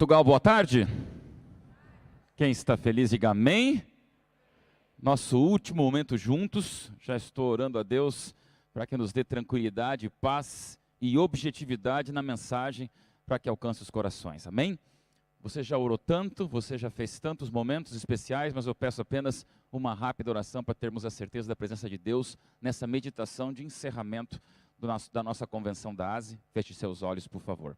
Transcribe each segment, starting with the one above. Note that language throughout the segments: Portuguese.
Portugal, boa tarde. Quem está feliz, diga amém. Nosso último momento juntos, já estou orando a Deus para que nos dê tranquilidade, paz e objetividade na mensagem para que alcance os corações, amém? Você já orou tanto, você já fez tantos momentos especiais, mas eu peço apenas uma rápida oração para termos a certeza da presença de Deus nessa meditação de encerramento da nossa convenção da ASE. Feche seus olhos, por favor.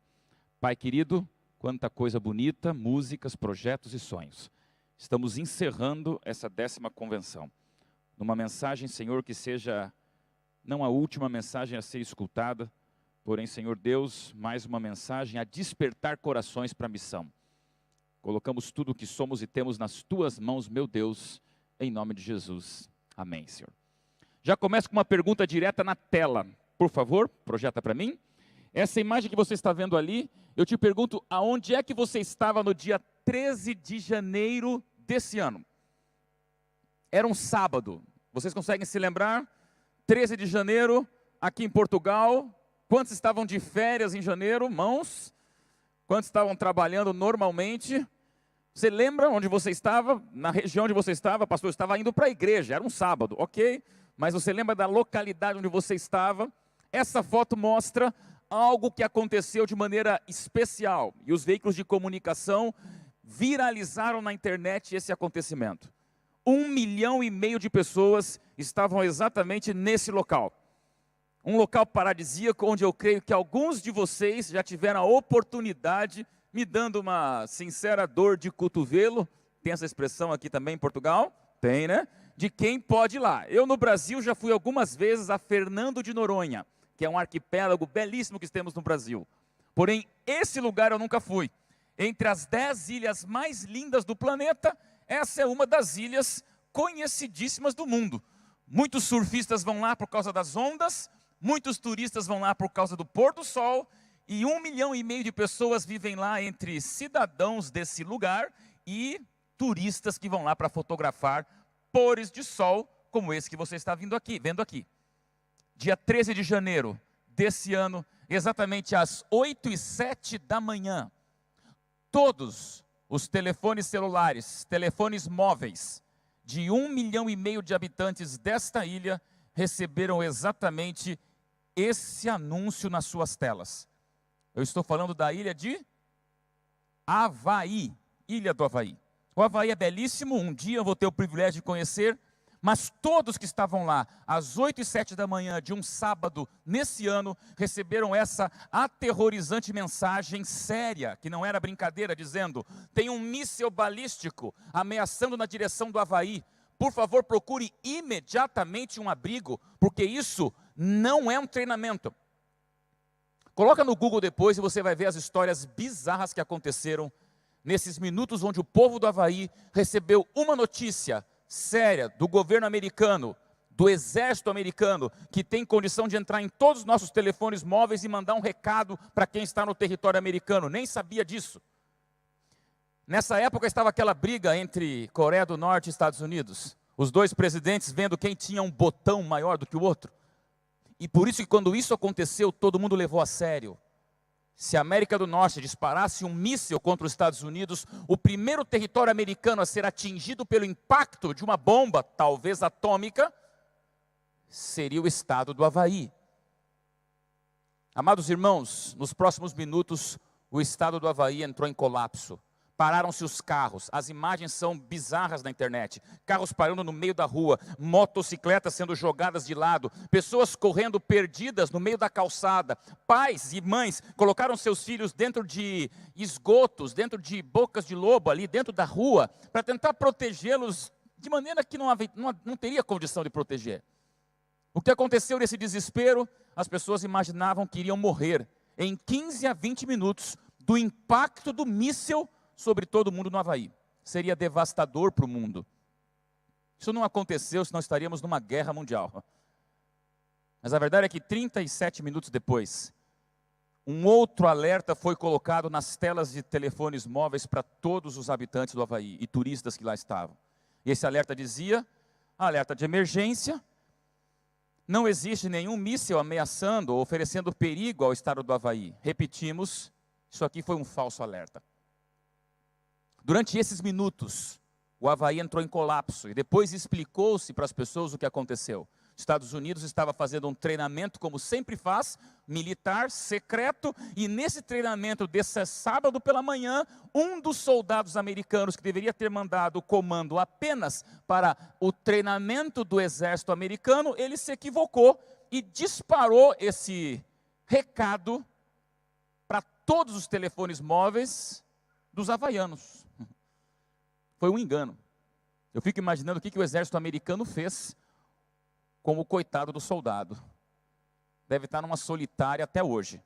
Pai querido, quanta coisa bonita, músicas, projetos e sonhos. Estamos encerrando essa 10ª convenção. Numa mensagem, Senhor, que seja não a última mensagem a ser escutada, porém, Senhor Deus, mais uma mensagem a despertar corações para a missão. Colocamos tudo o que somos e temos nas Tuas mãos, meu Deus, em nome de Jesus. Amém, Senhor. Já começo com uma pergunta direta na tela. Por favor, projeta para mim. Essa imagem que você está vendo ali, eu te pergunto, aonde é que você estava no dia 13 de janeiro desse ano? Era um sábado. Vocês conseguem se lembrar? 13 de janeiro, aqui em Portugal. Quantos estavam de férias em janeiro? Mãos. Quantos estavam trabalhando normalmente? Você lembra onde você estava? Na região onde você estava? Pastor, eu estava indo para a igreja, era um sábado, ok? Mas você lembra da localidade onde você estava? Essa foto mostra algo que aconteceu de maneira especial. E os veículos de comunicação viralizaram na internet esse acontecimento. 1,5 milhão de pessoas estavam exatamente nesse local. Um local paradisíaco onde eu creio que alguns de vocês já tiveram a oportunidade, me dando uma sincera dor de cotovelo, tem essa expressão aqui também em Portugal? Tem, né? De quem pode ir lá. Eu no Brasil já fui algumas vezes a Fernando de Noronha, que é um arquipélago belíssimo que temos no Brasil. Porém, esse lugar eu nunca fui. Entre as 10 ilhas mais lindas do planeta, essa é uma das ilhas conhecidíssimas do mundo. Muitos surfistas vão lá por causa das ondas, muitos turistas vão lá por causa do pôr do sol, e 1,5 milhão de pessoas vivem lá entre cidadãos desse lugar e turistas que vão lá para fotografar pôres de sol, como esse que você está vendo aqui. Dia 13 de janeiro desse ano, exatamente às 8h07 da manhã, todos os telefones celulares, telefones móveis, de 1,5 milhão de habitantes desta ilha, receberam exatamente esse anúncio nas suas telas. Eu estou falando da ilha de Havaí, Ilha do Havaí. O Havaí é belíssimo, um dia eu vou ter o privilégio de conhecer, mas todos que estavam lá, às 8h07 da manhã de um sábado, nesse ano, receberam essa aterrorizante mensagem séria, que não era brincadeira, dizendo, tem um míssil balístico ameaçando na direção do Havaí. Por favor, procure imediatamente um abrigo, porque isso não é um treinamento. Coloca no Google depois e você vai ver as histórias bizarras que aconteceram nesses minutos onde o povo do Havaí recebeu uma notícia séria do governo americano, do exército americano, que tem condição de entrar em todos os nossos telefones móveis e mandar um recado para quem está no território americano. Nem sabia disso. Nessa época estava aquela briga entre Coreia do Norte e Estados Unidos. Os dois presidentes vendo quem tinha um botão maior do que o outro. E por isso que quando isso aconteceu, todo mundo levou a sério. Se a América do Norte disparasse um míssil contra os Estados Unidos, o primeiro território americano a ser atingido pelo impacto de uma bomba, talvez atômica, seria o estado do Havaí. Amados irmãos, nos próximos minutos, o estado do Havaí entrou em colapso. Pararam-se os carros, as imagens são bizarras na internet, carros parando no meio da rua, motocicletas sendo jogadas de lado, pessoas correndo perdidas no meio da calçada, pais e mães colocaram seus filhos dentro de esgotos, dentro de bocas de lobo ali dentro da rua, para tentar protegê-los de maneira que não teria condição de proteger. O que aconteceu nesse desespero? As pessoas imaginavam que iriam morrer em 15 a 20 minutos do impacto do míssil sobre todo mundo no Havaí. Seria devastador para o mundo. Isso não aconteceu, senão estaríamos numa guerra mundial. Mas a verdade é que 37 minutos depois, um outro alerta foi colocado nas telas de telefones móveis para todos os habitantes do Havaí e turistas que lá estavam. E esse alerta dizia, alerta de emergência, não existe nenhum míssil ameaçando ou oferecendo perigo ao estado do Havaí. Repetimos, isso aqui foi um falso alerta. Durante esses minutos, o Havaí entrou em colapso e depois explicou-se para as pessoas o que aconteceu. Os Estados Unidos estava fazendo um treinamento, como sempre faz, militar, secreto, e nesse treinamento desse sábado pela manhã, um dos soldados americanos que deveria ter mandado o comando apenas para o treinamento do exército americano, ele se equivocou e disparou esse recado para todos os telefones móveis dos havaianos. Foi um engano. Eu fico imaginando o que o exército americano fez com o coitado do soldado. Deve estar numa solitária até hoje.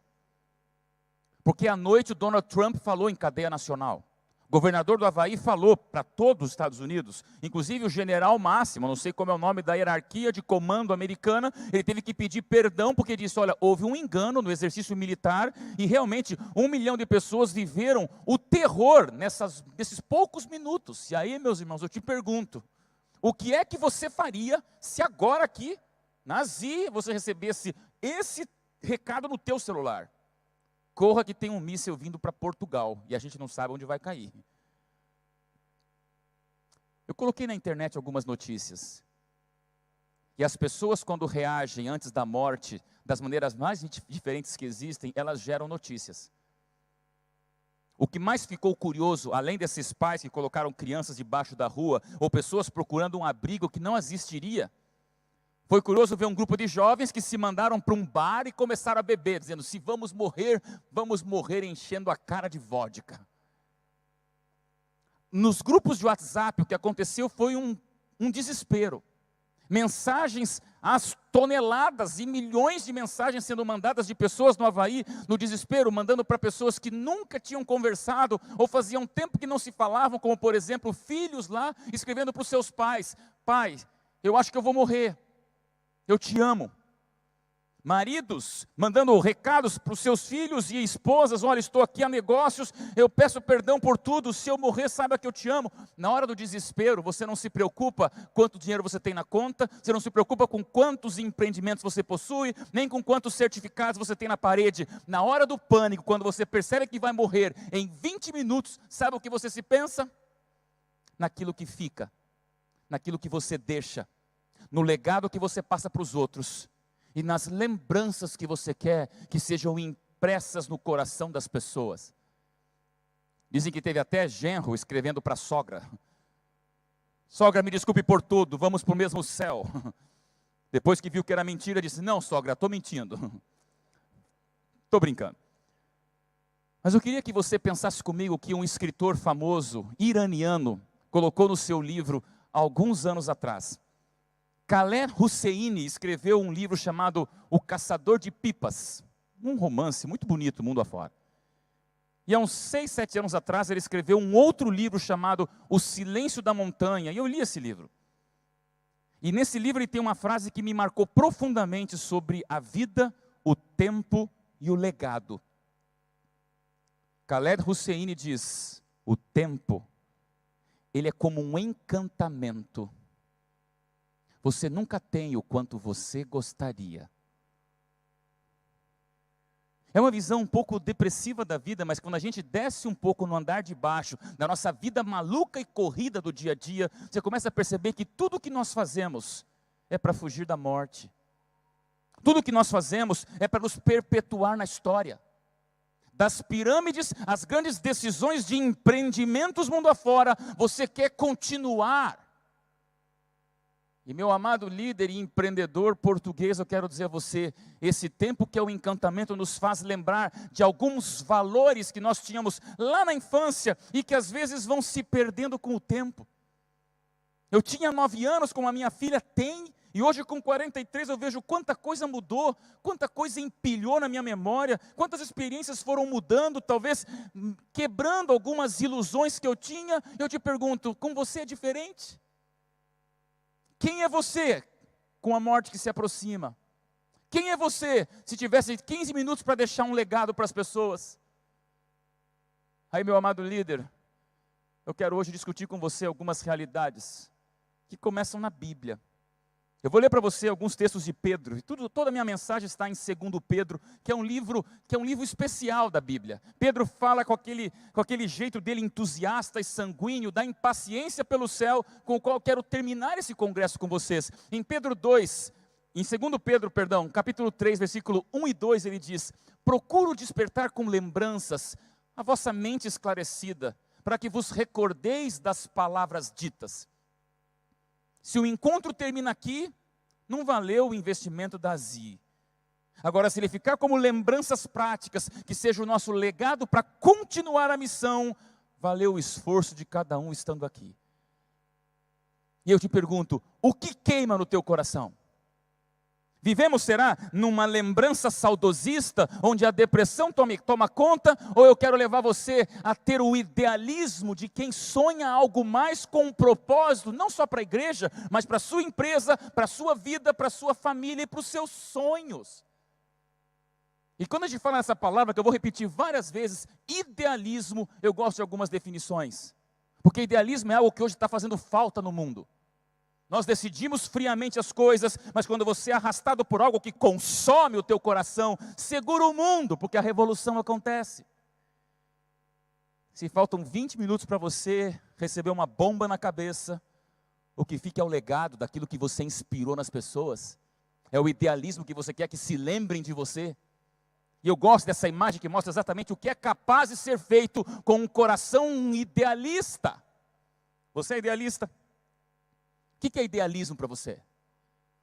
Porque à noite o Donald Trump falou em cadeia nacional. O governador do Havaí falou para todos os Estados Unidos, inclusive o general máximo, não sei como é o nome da hierarquia de comando americana, ele teve que pedir perdão porque disse, olha, houve um engano no exercício militar e realmente 1 milhão de pessoas viveram o terror nesses poucos minutos. E aí, meus irmãos, eu te pergunto, o que é que você faria se agora aqui, na ZI, você recebesse esse recado no teu celular? Corra que tem um míssil vindo para Portugal e a gente não sabe onde vai cair. Eu coloquei na internet algumas notícias. E as pessoas quando reagem antes da morte, das maneiras mais diferentes que existem, elas geram notícias. O que mais ficou curioso, além desses pais que colocaram crianças debaixo da rua, ou pessoas procurando um abrigo que não existiria, foi curioso ver um grupo de jovens que se mandaram para um bar e começaram a beber, dizendo, se vamos morrer enchendo a cara de vodka. Nos grupos de WhatsApp, o que aconteceu foi um desespero. Mensagens às toneladas e milhões de mensagens sendo mandadas de pessoas no Havaí, no desespero, mandando para pessoas que nunca tinham conversado, ou faziam tempo que não se falavam, como por exemplo, filhos lá, escrevendo para os seus pais, pai, eu acho que eu vou morrer, eu te amo. Maridos mandando recados para os seus filhos e esposas, olha, estou aqui a negócios, eu peço perdão por tudo, se eu morrer, saiba que eu te amo. Na hora do desespero, você não se preocupa quanto dinheiro você tem na conta, você não se preocupa com quantos empreendimentos você possui, nem com quantos certificados você tem na parede. Na hora do pânico, quando você percebe que vai morrer em 20 minutos, sabe o que você se pensa? Naquilo que fica, naquilo que você deixa, no legado que você passa para os outros, e nas lembranças que você quer que sejam impressas no coração das pessoas. Dizem que teve até genro escrevendo para a sogra. Sogra, me desculpe por tudo, vamos para o mesmo céu. Depois que viu que era mentira, disse, não sogra, estou mentindo. Estou brincando. Mas eu queria que você pensasse comigo que um escritor famoso, iraniano, colocou no seu livro, alguns anos atrás. Khaled Hosseini escreveu um livro chamado O Caçador de Pipas, um romance muito bonito, mundo afora. E há uns 6, 7 anos atrás ele escreveu um outro livro chamado O Silêncio da Montanha, e eu li esse livro. E nesse livro ele tem uma frase que me marcou profundamente sobre a vida, o tempo e o legado. Khaled Hosseini diz, o tempo, ele é como um encantamento. Você nunca tem o quanto você gostaria. É uma visão um pouco depressiva da vida, mas quando a gente desce um pouco no andar de baixo, da nossa vida maluca e corrida do dia a dia, você começa a perceber que tudo que nós fazemos é para fugir da morte. Tudo que nós fazemos é para nos perpetuar na história. Das pirâmides, às grandes decisões de empreendimentos mundo afora, você quer continuar. E meu amado líder e empreendedor português, eu quero dizer a você, esse tempo que é o encantamento nos faz lembrar de alguns valores que nós tínhamos lá na infância e que às vezes vão se perdendo com o tempo. Eu tinha 9 anos, como a minha filha tem, e hoje com 43 eu vejo quanta coisa mudou, quanta coisa empilhou na minha memória, quantas experiências foram mudando, talvez quebrando algumas ilusões que eu tinha. Eu te pergunto, com você é diferente? Quem é você com a morte que se aproxima? Quem é você se tivesse 15 minutos para deixar um legado para as pessoas? Aí, meu amado líder, eu quero hoje discutir com você algumas realidades que começam na Bíblia. Eu vou ler para você alguns textos de Pedro, e toda a minha mensagem está em 2 Pedro, que é um livro especial da Bíblia. Pedro fala com aquele jeito dele entusiasta e sanguíneo, da impaciência pelo céu, com o qual eu quero terminar esse congresso com vocês. Em 2 Pedro, capítulo 3, versículo 1 e 2, ele diz: procuro despertar com lembranças a vossa mente esclarecida, para que vos recordeis das palavras ditas. Se o encontro termina aqui, não valeu o investimento da ZI. Agora, se ele ficar como lembranças práticas, que seja o nosso legado para continuar a missão, valeu o esforço de cada um estando aqui. E eu te pergunto, o que queima no teu coração? Vivemos, será, numa lembrança saudosista, onde a depressão toma conta, ou eu quero levar você a ter o idealismo de quem sonha algo mais com um propósito, não só para a igreja, mas para a sua empresa, para a sua vida, para a sua família e para os seus sonhos. E quando a gente fala essa palavra, que eu vou repetir várias vezes, idealismo, eu gosto de algumas definições. Porque idealismo é algo que hoje está fazendo falta no mundo. Nós decidimos friamente as coisas, mas quando você é arrastado por algo que consome o teu coração, segura o mundo, porque a revolução acontece. Se faltam 20 minutos para você receber uma bomba na cabeça, o que fica é o legado daquilo que você inspirou nas pessoas, é o idealismo que você quer que se lembrem de você. E eu gosto dessa imagem que mostra exatamente o que é capaz de ser feito com um coração idealista. Você é idealista? O que é idealismo para você?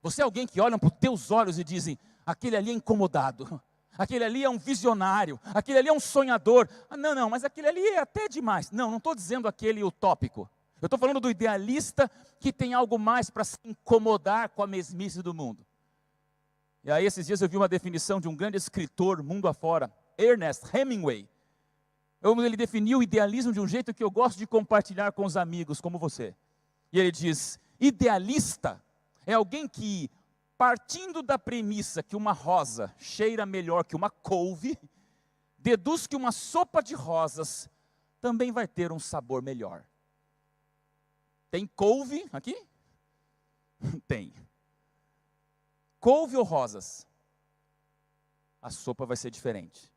Você é alguém que olha para os teus olhos e dizem, aquele ali é incomodado, aquele ali é um visionário, aquele ali é um sonhador. Não, mas aquele ali é até demais. Não estou dizendo aquele utópico. Eu estou falando do idealista que tem algo mais para se incomodar com a mesmice do mundo. E aí esses dias eu vi uma definição de um grande escritor mundo afora, Ernest Hemingway. Ele definiu o idealismo de um jeito que eu gosto de compartilhar com os amigos, como você. E ele diz, idealista é alguém que, partindo da premissa que uma rosa cheira melhor que uma couve, deduz que uma sopa de rosas também vai ter um sabor melhor. Tem couve aqui? Tem. Couve ou rosas? A sopa vai ser diferente.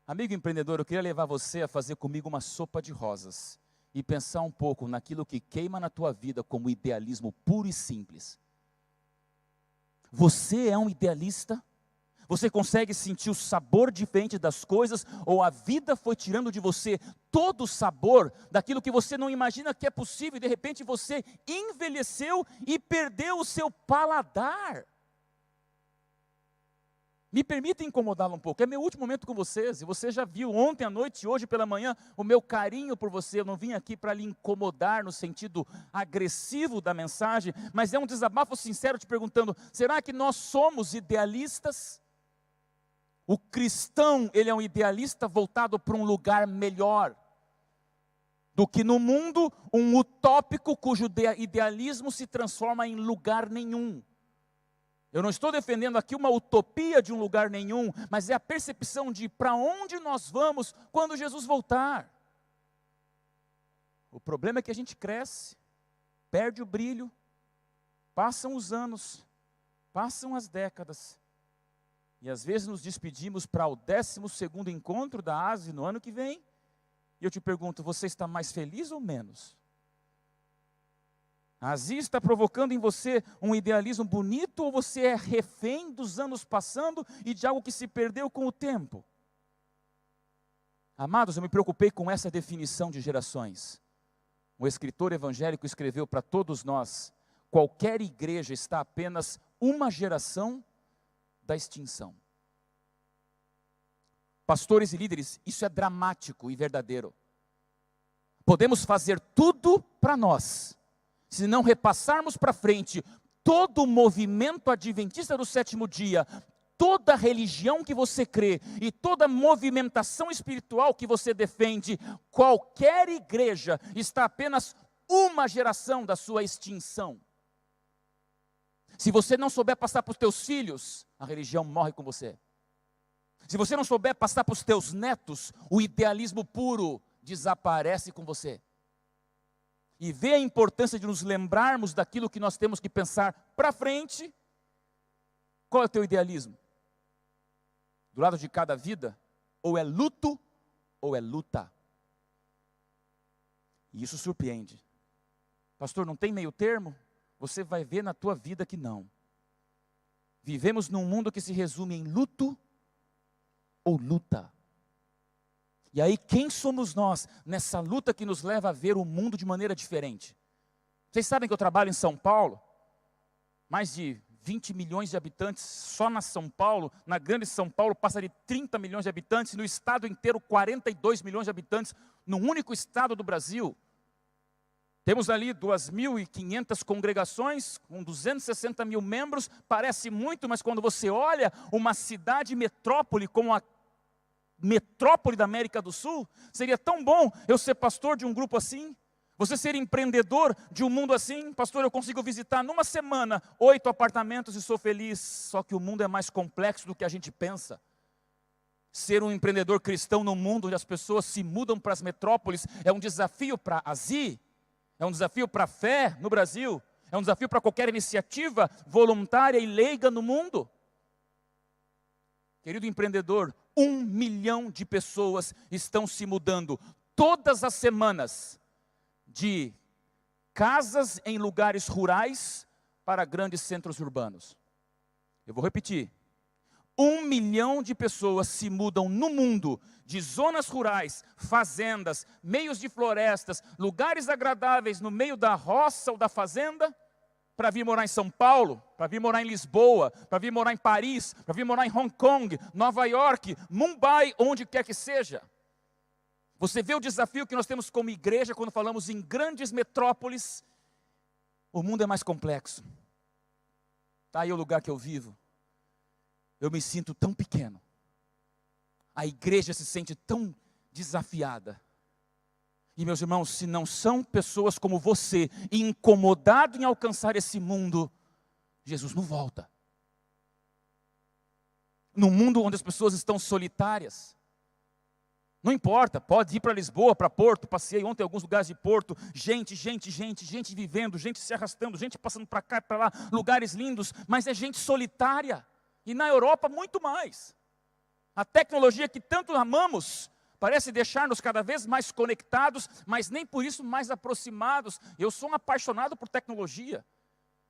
Amigo empreendedor, eu queria levar você a fazer comigo uma sopa de rosas e pensar um pouco naquilo que queima na tua vida como idealismo puro e simples. Você é um idealista? Você consegue sentir o sabor diferente das coisas, ou a vida foi tirando de você todo o sabor daquilo que você não imagina que é possível, e de repente você envelheceu e perdeu o seu paladar? Me permita incomodá-lo um pouco, é meu último momento com vocês, e você já viu ontem à noite e hoje pela manhã o meu carinho por você. Eu não vim aqui para lhe incomodar no sentido agressivo da mensagem, mas é um desabafo sincero te perguntando, será que nós somos idealistas? O cristão, ele é um idealista voltado para um lugar melhor do que no mundo, um utópico cujo idealismo se transforma em lugar nenhum. Eu não estou defendendo aqui uma utopia de um lugar nenhum, mas é a percepção de para onde nós vamos quando Jesus voltar. O problema é que a gente cresce, perde o brilho, passam os anos, passam as décadas, e às vezes nos despedimos para o 12º encontro da ASE no ano que vem, e eu te pergunto, você está mais feliz ou menos? A ASI está provocando em você um idealismo bonito, ou você é refém dos anos passando e de algo que se perdeu com o tempo? Amados, eu me preocupei com essa definição de gerações. Um escritor evangélico escreveu para todos nós, qualquer igreja está apenas uma geração da extinção. Pastores e líderes, isso é dramático e verdadeiro. Podemos fazer tudo para nós, se não repassarmos para frente todo o movimento adventista do 7º dia, toda religião que você crê e toda movimentação espiritual que você defende, qualquer igreja está apenas uma geração da sua extinção. Se você não souber passar para os teus filhos, a religião morre com você. Se você não souber passar para os teus netos, o idealismo puro desaparece com você. e vê a importância de nos lembrarmos daquilo que nós temos que pensar para frente, qual é o teu idealismo? Do lado de cada vida, ou é luto, ou é luta. E isso surpreende. Pastor, não tem meio termo? Você vai ver na tua vida que não. Vivemos num mundo que se resume em luto ou luta. E aí, quem somos nós nessa luta que nos leva a ver o mundo de maneira diferente? Vocês sabem que eu trabalho em São Paulo? Mais de 20 milhões de habitantes só na São Paulo. Na grande São Paulo passa de 30 milhões de habitantes. No estado inteiro, 42 milhões de habitantes. No único estado do Brasil. Temos ali 2.500 congregações, com 260 mil membros. Parece muito, mas quando você olha uma cidade metrópole como a metrópole da América do Sul, seria tão bom eu ser pastor de um grupo assim, você ser empreendedor de um mundo assim. Pastor, eu consigo visitar numa semana 8 apartamentos e sou feliz. Só que o mundo é mais complexo do que a gente pensa. Ser um empreendedor cristão no mundo onde as pessoas se mudam para as metrópoles é um desafio para a Zi, é um desafio para a fé no Brasil, é um desafio para qualquer iniciativa voluntária e leiga no mundo. Querido empreendedor, 1 milhão de pessoas estão se mudando todas as semanas de casas em lugares rurais para grandes centros urbanos. Eu vou repetir. 1 milhão de pessoas se mudam no mundo de zonas rurais, fazendas, meios de florestas, lugares agradáveis no meio da roça ou da fazenda, para vir morar em São Paulo, para vir morar em Lisboa, para vir morar em Paris, para vir morar em Hong Kong, Nova York, Mumbai, onde quer que seja. Você vê o desafio que nós temos como igreja quando falamos em grandes metrópoles. O mundo é mais complexo. Está aí o lugar que eu vivo. Eu me sinto tão pequeno. A igreja se sente tão desafiada. E meus irmãos, se não são pessoas como você, incomodado em alcançar esse mundo, Jesus não volta. Num mundo onde as pessoas estão solitárias, não importa, pode ir para Lisboa, para Porto, passei ontem em alguns lugares de Porto, gente vivendo, gente se arrastando, gente passando para cá e para lá, lugares lindos, mas é gente solitária. E na Europa muito mais. A tecnologia que tanto amamos parece deixar-nos cada vez mais conectados, mas nem por isso mais aproximados. Eu sou um apaixonado por tecnologia.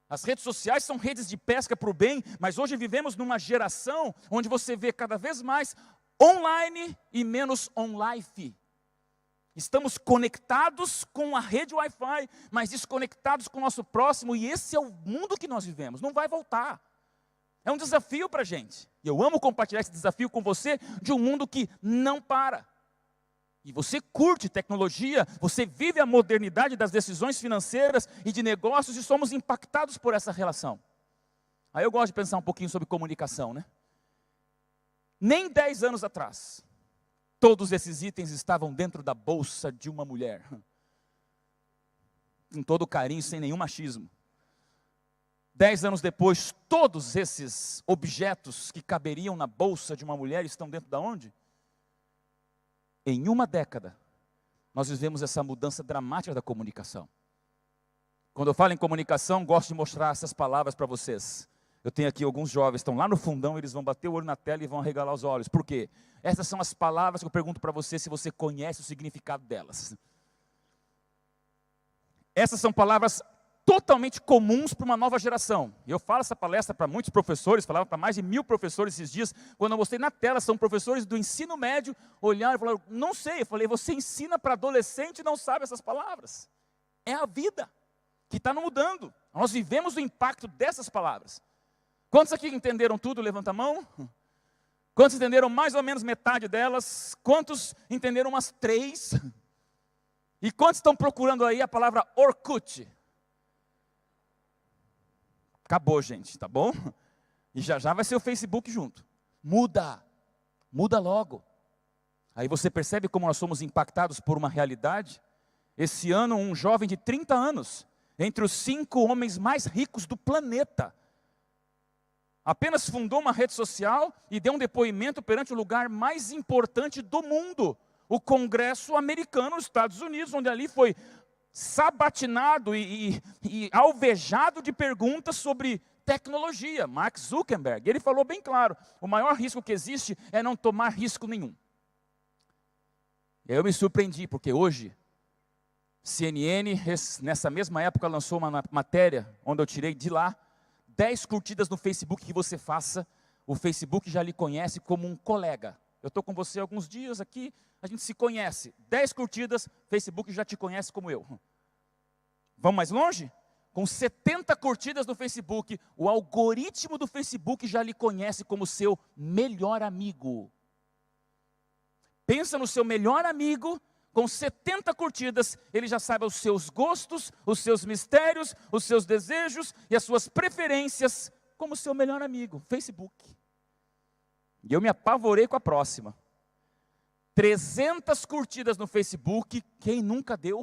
As redes sociais são redes de pesca para o bem, mas hoje vivemos numa geração onde você vê cada vez mais online e menos on-life. Estamos conectados com a rede Wi-Fi, mas desconectados com o nosso próximo, e esse é o mundo que nós vivemos, não vai voltar. É um desafio para a gente. E eu amo compartilhar esse desafio com você, de um mundo que não para. E você curte tecnologia, você vive a modernidade das decisões financeiras e de negócios, e somos impactados por essa relação. Aí eu gosto de pensar um pouquinho sobre comunicação, né? Nem 10 anos atrás, todos esses itens estavam dentro da bolsa de uma mulher. Com todo carinho, sem nenhum machismo. 10 anos depois, todos esses objetos que caberiam na bolsa de uma mulher estão dentro de onde? Em uma década, nós vivemos essa mudança dramática da comunicação. Quando eu falo em comunicação, gosto de mostrar essas palavras para vocês. Eu tenho aqui alguns jovens, estão lá no fundão, eles vão bater o olho na tela e vão arregalar os olhos. Por quê? Essas são as palavras que eu pergunto para você se você conhece o significado delas. Essas são palavras totalmente comuns para uma nova geração. Eu falo essa palestra para muitos professores, falava para mais de 1000 professores esses dias, quando eu mostrei na tela, são professores do ensino médio, olharam e falaram, não sei. Eu falei, você ensina para adolescente e não sabe essas palavras. É a vida que está mudando. Nós vivemos o impacto dessas palavras. Quantos aqui entenderam tudo? Levanta a mão. Quantos entenderam mais ou menos metade delas? Quantos entenderam umas 3? E quantos estão procurando aí a palavra Orkut? Acabou, gente, tá bom? E já vai ser o Facebook junto. Muda logo. Aí você percebe como nós somos impactados por uma realidade. Esse ano, um jovem de 30 anos, entre os 5 homens mais ricos do planeta, apenas fundou uma rede social e deu um depoimento perante o lugar mais importante do mundo, o Congresso americano, nos Estados Unidos, onde ali foi sabatinado e alvejado de perguntas sobre tecnologia. Mark Zuckerberg, ele falou bem claro, o maior risco que existe é não tomar risco nenhum. E aí eu me surpreendi, porque hoje, CNN, nessa mesma época, lançou uma matéria, onde eu tirei de lá, 10 curtidas no Facebook que você faça, o Facebook já lhe conhece como um colega. Eu estou com você há alguns dias aqui, a gente se conhece. 10 curtidas, Facebook já te conhece como eu. Vamos mais longe? Com 70 curtidas no Facebook, o algoritmo do Facebook já lhe conhece como seu melhor amigo. Pensa no seu melhor amigo, com 70 curtidas, ele já sabe os seus gostos, os seus mistérios, os seus desejos e as suas preferências, como seu melhor amigo, Facebook. E eu me apavorei com a próxima. 300 curtidas no Facebook, quem nunca deu?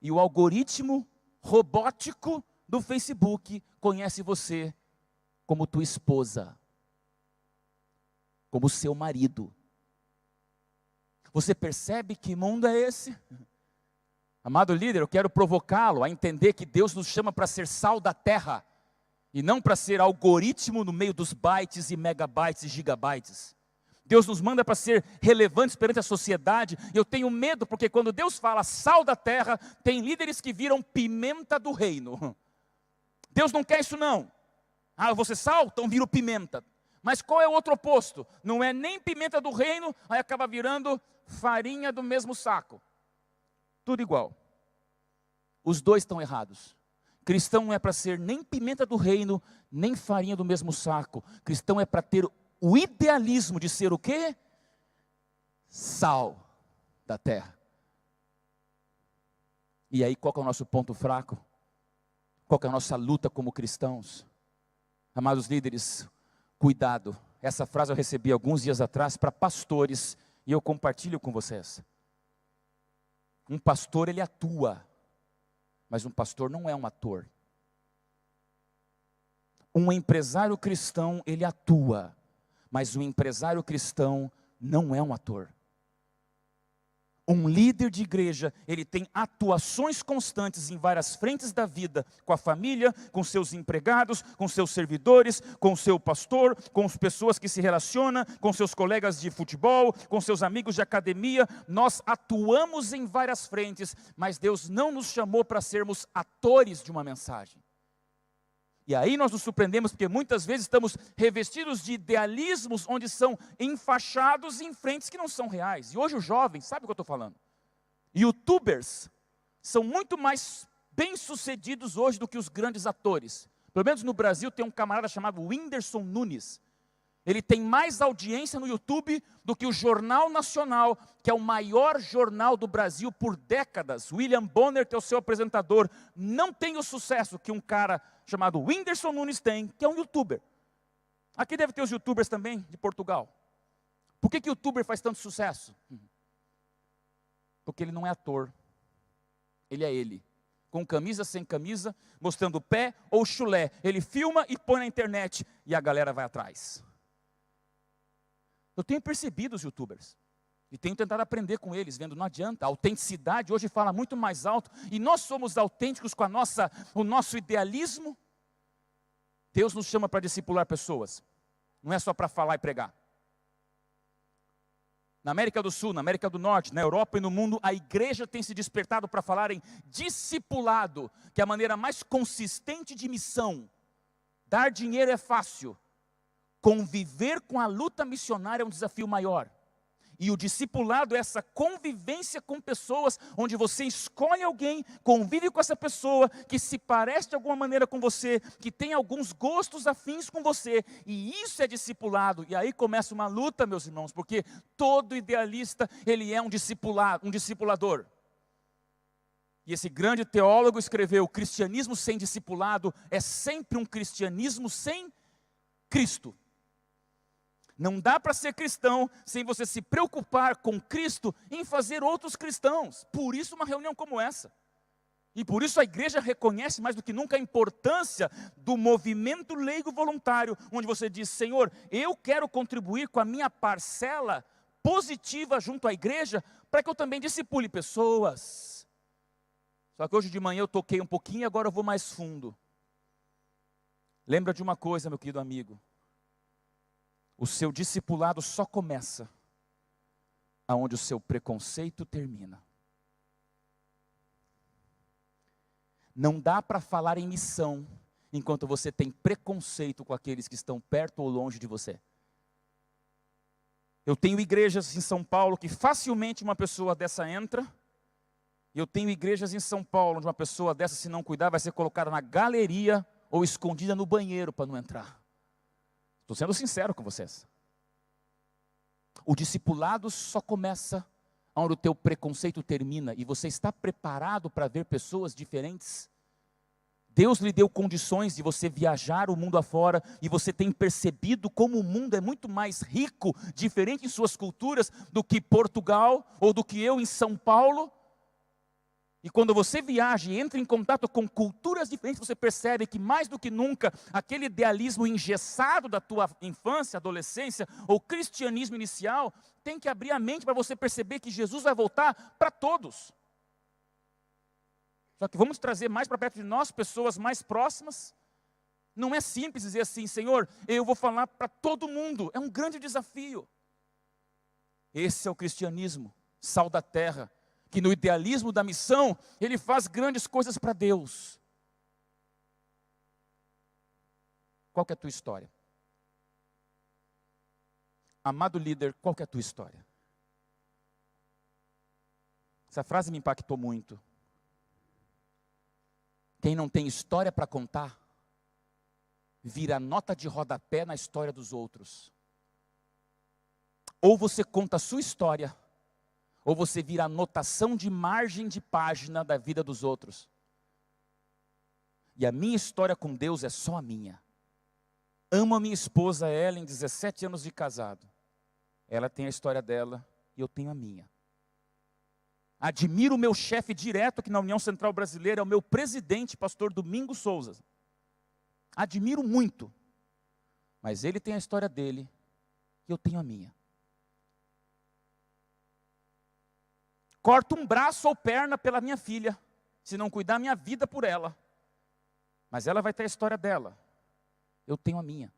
E o algoritmo robótico do Facebook conhece você como tua esposa, como seu marido. Você percebe que mundo é esse? Amado líder, eu quero provocá-lo a entender que Deus nos chama para ser sal da terra, e não para ser algoritmo no meio dos bytes e megabytes e gigabytes. Deus nos manda para ser relevantes perante a sociedade. Eu tenho medo, porque quando Deus fala sal da terra, tem líderes que viram pimenta do reino. Deus não quer isso não. Ah, eu vou ser sal? Então viro pimenta. Mas qual é o outro oposto? Não é nem pimenta do reino, aí acaba virando farinha do mesmo saco. Tudo igual. Os dois estão errados. Cristão não é para ser nem pimenta do reino, nem farinha do mesmo saco. Cristão é para ter o idealismo de ser o quê? Sal da terra. E aí qual que é o nosso ponto fraco? Qual que é a nossa luta como cristãos? Amados líderes, cuidado. Essa frase eu recebi alguns dias atrás para pastores e eu compartilho com vocês. Um pastor, ele atua, mas um pastor não é um ator. Um empresário cristão, ele atua, mas um empresário cristão não é um ator. Um líder de igreja, ele tem atuações constantes em várias frentes da vida, com a família, com seus empregados, com seus servidores, com o seu pastor, com as pessoas que se relacionam, com seus colegas de futebol, com seus amigos de academia. Nós atuamos em várias frentes, mas Deus não nos chamou para sermos atores de uma mensagem. E aí nós nos surpreendemos porque muitas vezes estamos revestidos de idealismos onde são enfaixados em frentes que não são reais. E hoje os jovens, sabe o que eu estou falando? YouTubers são muito mais bem-sucedidos hoje do que os grandes atores. Pelo menos no Brasil tem um camarada chamado Whindersson Nunes. Ele tem mais audiência no YouTube do que o Jornal Nacional, que é o maior jornal do Brasil por décadas. William Bonner, que é o seu apresentador, não tem o sucesso que um cara chamado Whindersson Nunes tem, que é um youtuber. Aqui deve ter os youtubers também, de Portugal. Por que o youtuber faz tanto sucesso? Porque ele não é ator. Ele é ele. Com camisa, sem camisa, mostrando o pé ou chulé. Ele filma e põe na internet e a galera vai atrás. Eu tenho percebido os youtubers e tenho tentado aprender com eles, vendo, não adianta, a autenticidade hoje fala muito mais alto, e nós somos autênticos com o nosso idealismo. Deus nos chama para discipular pessoas, não é só para falar e pregar. Na América do Sul, na América do Norte, na Europa e no mundo, a igreja tem se despertado para falar em discipulado, que é a maneira mais consistente de missão. Dar dinheiro é fácil. Conviver com a luta missionária é um desafio maior. E o discipulado é essa convivência com pessoas, onde você escolhe alguém, convive com essa pessoa, que se parece de alguma maneira com você, que tem alguns gostos afins com você, e isso é discipulado. E aí começa uma luta, meus irmãos, porque todo idealista, ele é um discipulador. E esse grande teólogo escreveu: o cristianismo sem discipulado é sempre um cristianismo sem Cristo. Não dá para ser cristão sem você se preocupar com Cristo em fazer outros cristãos. Por isso uma reunião como essa. E por isso a igreja reconhece mais do que nunca a importância do movimento leigo voluntário, onde você diz: Senhor, eu quero contribuir com a minha parcela positiva junto à igreja, para que eu também discipule pessoas. Só que hoje de manhã eu toquei um pouquinho e agora eu vou mais fundo. Lembra de uma coisa, meu querido amigo. O seu discipulado só começa aonde o seu preconceito termina. Não dá para falar em missão enquanto você tem preconceito com aqueles que estão perto ou longe de você. Eu tenho igrejas em São Paulo que facilmente uma pessoa dessa entra. Eu tenho igrejas em São Paulo onde uma pessoa dessa, se não cuidar, vai ser colocada na galeria ou escondida no banheiro para não entrar. Estou sendo sincero com vocês. O discipulado só começa onde o teu preconceito termina e você está preparado para ver pessoas diferentes. Deus lhe deu condições de você viajar o mundo afora e você tem percebido como o mundo é muito mais rico, diferente em suas culturas do que Portugal ou do que eu em São Paulo. E quando você viaja e entra em contato com culturas diferentes, você percebe que mais do que nunca, aquele idealismo engessado da tua infância, adolescência, ou cristianismo inicial, tem que abrir a mente para você perceber que Jesus vai voltar para todos. Só que vamos trazer mais para perto de nós, pessoas mais próximas. Não é simples dizer assim, Senhor, eu vou falar para todo mundo. É um grande desafio. Esse é o cristianismo, sal da terra. Que no idealismo da missão, ele faz grandes coisas para Deus. Qual que é a tua história? Amado líder, qual que é a tua história? Essa frase me impactou muito. Quem não tem história para contar, vira nota de rodapé na história dos outros. Ou você conta a sua história, ou você vira anotação de margem de página da vida dos outros. E a minha história com Deus é só a minha. Amo a minha esposa Ellen, 17 anos de casado. Ela tem a história dela e eu tenho a minha. Admiro o meu chefe direto aqui na União Central Brasileira, é o meu presidente, pastor Domingos Souza. Admiro muito. Mas ele tem a história dele e eu tenho a minha. Corto um braço ou perna pela minha filha, se não cuidar minha vida por ela. Mas ela vai ter a história dela. Eu tenho a minha.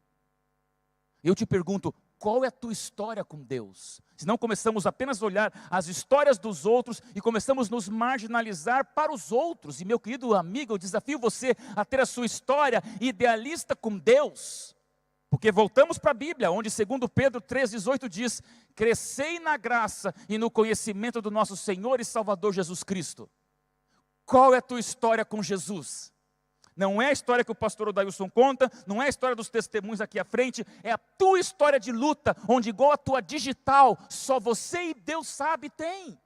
Eu te pergunto, qual é a tua história com Deus? Senão começamos apenas a olhar as histórias dos outros e começamos a nos marginalizar para os outros. E meu querido amigo, eu desafio você a ter a sua história idealista com Deus. Porque voltamos para a Bíblia, onde 2 Pedro 3,18 diz, crescei na graça e no conhecimento do nosso Senhor e Salvador Jesus Cristo. Qual é a tua história com Jesus? Não é a história que o pastor Odailson conta, não é a história dos testemunhos aqui à frente, é a tua história de luta, onde igual a tua digital, só você e Deus sabe tem.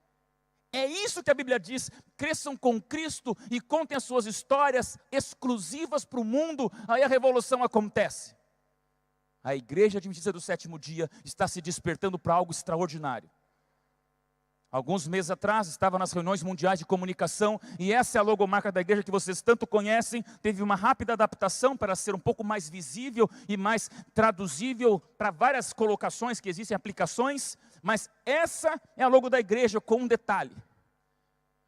É isso que a Bíblia diz, cresçam com Cristo e contem as suas histórias exclusivas para o mundo, aí a revolução acontece. A Igreja Adventista do Sétimo Dia está se despertando para algo extraordinário. Alguns meses atrás, estava nas reuniões mundiais de comunicação, e essa é a logomarca da igreja que vocês tanto conhecem, teve uma rápida adaptação para ser um pouco mais visível e mais traduzível para várias colocações que existem, aplicações, mas essa é a logo da igreja com um detalhe.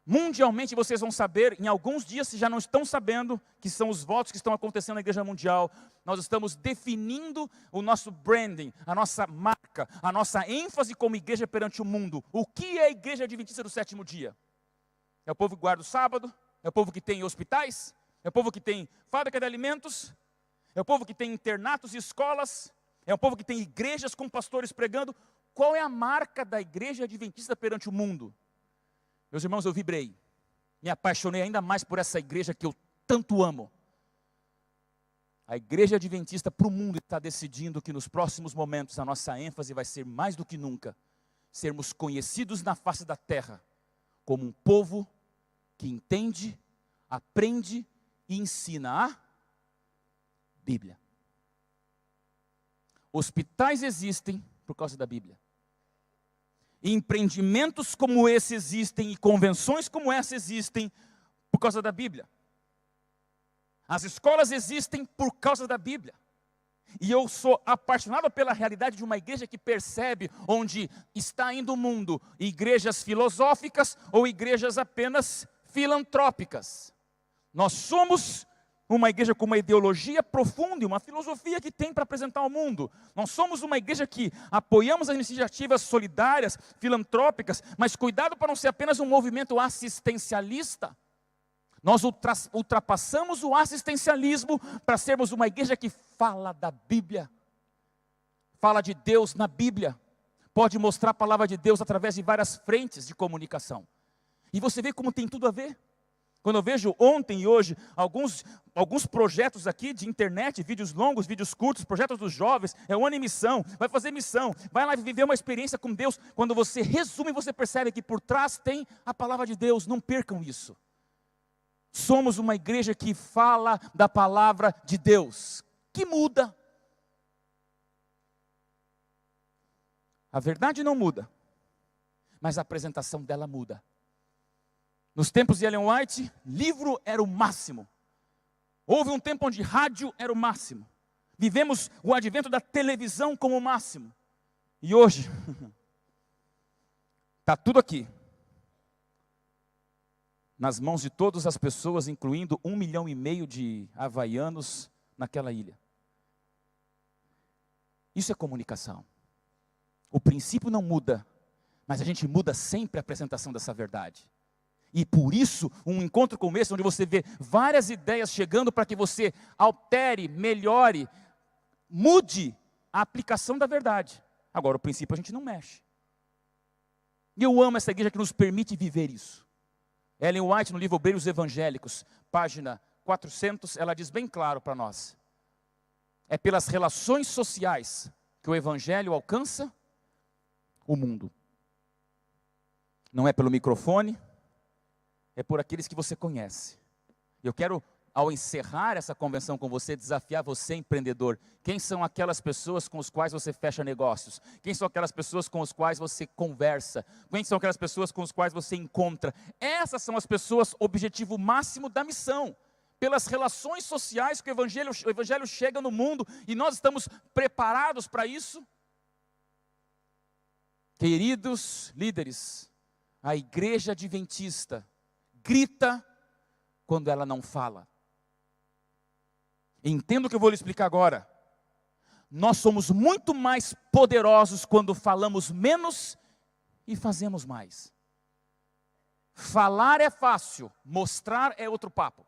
Mundialmente vocês vão saber, em alguns dias, se já não estão sabendo, que são os votos que estão acontecendo na Igreja Mundial, nós estamos definindo o nosso branding, a nossa marca, a nossa ênfase como igreja perante o mundo. O que é a Igreja Adventista do Sétimo Dia? É o povo que guarda o sábado? É o povo que tem hospitais? É o povo que tem fábrica de alimentos? É o povo que tem internatos e escolas? É o povo que tem igrejas com pastores pregando? Qual é a marca da Igreja Adventista perante o mundo? Meus irmãos, eu vibrei, me apaixonei ainda mais por essa igreja que eu tanto amo. A Igreja Adventista para o mundo está decidindo que nos próximos momentos a nossa ênfase vai ser mais do que nunca, sermos conhecidos na face da terra, como um povo que entende, aprende e ensina a Bíblia. Hospitais existem por causa da Bíblia. Empreendimentos como esse existem e convenções como essa existem por causa da Bíblia. As escolas existem por causa da Bíblia. E eu sou apaixonado pela realidade de uma igreja que percebe onde está indo o mundo, igrejas filosóficas ou igrejas apenas filantrópicas. Nós somos uma igreja com uma ideologia profunda e uma filosofia que tem para apresentar ao mundo. Nós somos uma igreja que apoiamos as iniciativas solidárias, filantrópicas, mas cuidado para não ser apenas um movimento assistencialista. Nós ultrapassamos o assistencialismo para sermos uma igreja que fala da Bíblia. Fala de Deus na Bíblia. Pode mostrar a palavra de Deus através de várias frentes de comunicação. E você vê como tem tudo a ver. Quando eu vejo ontem e hoje alguns projetos aqui de internet, vídeos longos, vídeos curtos, projetos dos jovens, é um ano em missão, vai fazer missão, vai lá viver uma experiência com Deus. Quando você resume, você percebe que por trás tem a palavra de Deus. Não percam isso. Somos uma igreja que fala da palavra de Deus, que muda. A verdade não muda, mas a apresentação dela muda. Nos tempos de Ellen White, livro era o máximo. Houve um tempo onde rádio era o máximo. Vivemos o advento da televisão como o máximo. E hoje, está tudo aqui. Nas mãos de todas as pessoas, incluindo 1,5 milhão de havaianos naquela ilha. Isso é comunicação. O princípio não muda, mas a gente muda sempre a apresentação dessa verdade. E por isso, um encontro como esse, onde você vê várias ideias chegando para que você altere, melhore, mude a aplicação da verdade. Agora, o princípio a gente não mexe. E eu amo essa igreja que nos permite viver isso. Ellen White, no livro Obreiros Evangélicos, página 400, ela diz bem claro para nós. É pelas relações sociais que o evangelho alcança o mundo. Não é pelo microfone, é por aqueles que você conhece. Eu quero, ao encerrar essa convenção com você, desafiar você, empreendedor. Quem são aquelas pessoas com as quais você fecha negócios? Quem são aquelas pessoas com as quais você conversa? Quem são aquelas pessoas com as quais você encontra? Essas são as pessoas, objetivo máximo da missão. Pelas relações sociais que o evangelho chega no mundo, e nós estamos preparados para isso. Queridos líderes, a igreja adventista grita quando ela não fala. Entenda o que eu vou lhe explicar agora. Nós somos muito mais poderosos quando falamos menos e fazemos mais. Falar é fácil, mostrar é outro papo.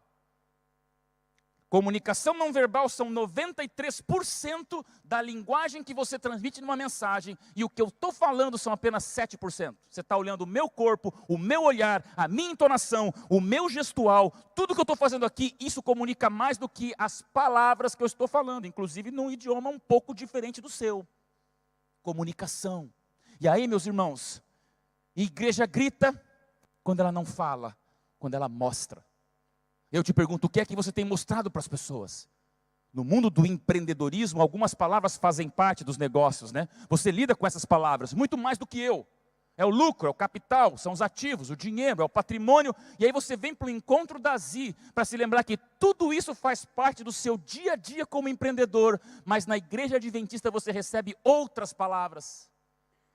Comunicação não verbal são 93% da linguagem que você transmite numa mensagem, e o que eu estou falando são apenas 7%. Você está olhando o meu corpo, o meu olhar, a minha entonação, o meu gestual, tudo que eu estou fazendo aqui, isso comunica mais do que as palavras que eu estou falando, inclusive num idioma um pouco diferente do seu. Comunicação. E aí, meus irmãos, igreja grita quando ela não fala, quando ela mostra. Eu te pergunto, o que é que você tem mostrado para as pessoas? No mundo do empreendedorismo, algumas palavras fazem parte dos negócios, né? Você lida com essas palavras, muito mais do que eu. É o lucro, é o capital, são os ativos, o dinheiro, é o patrimônio. E aí você vem para o encontro da ZI, para se lembrar que tudo isso faz parte do seu dia a dia como empreendedor. Mas na igreja adventista você recebe outras palavras,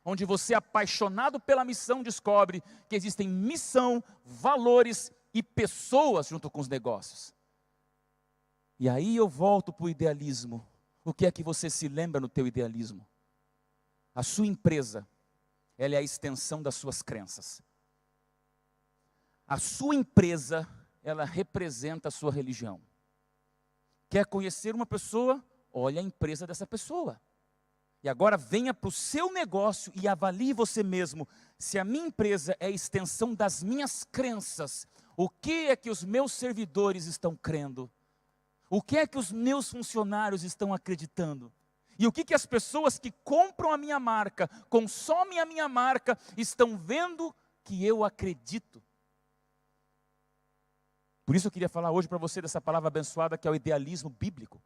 onde você, apaixonado pela missão, descobre que existem missão, valores e pessoas junto com os negócios. E aí eu volto para o idealismo. O que é que você se lembra no teu idealismo? A sua empresa, ela é a extensão das suas crenças. A sua empresa, ela representa a sua religião. Quer conhecer uma pessoa? Olha a empresa dessa pessoa. E agora venha para o seu negócio e avalie você mesmo. Se a minha empresa é a extensão das minhas crenças, o que é que os meus servidores estão crendo? O que é que os meus funcionários estão acreditando? E o que que as pessoas que compram a minha marca, consomem a minha marca, estão vendo que eu acredito? Por isso eu queria falar hoje para você dessa palavra abençoada que é o idealismo bíblico.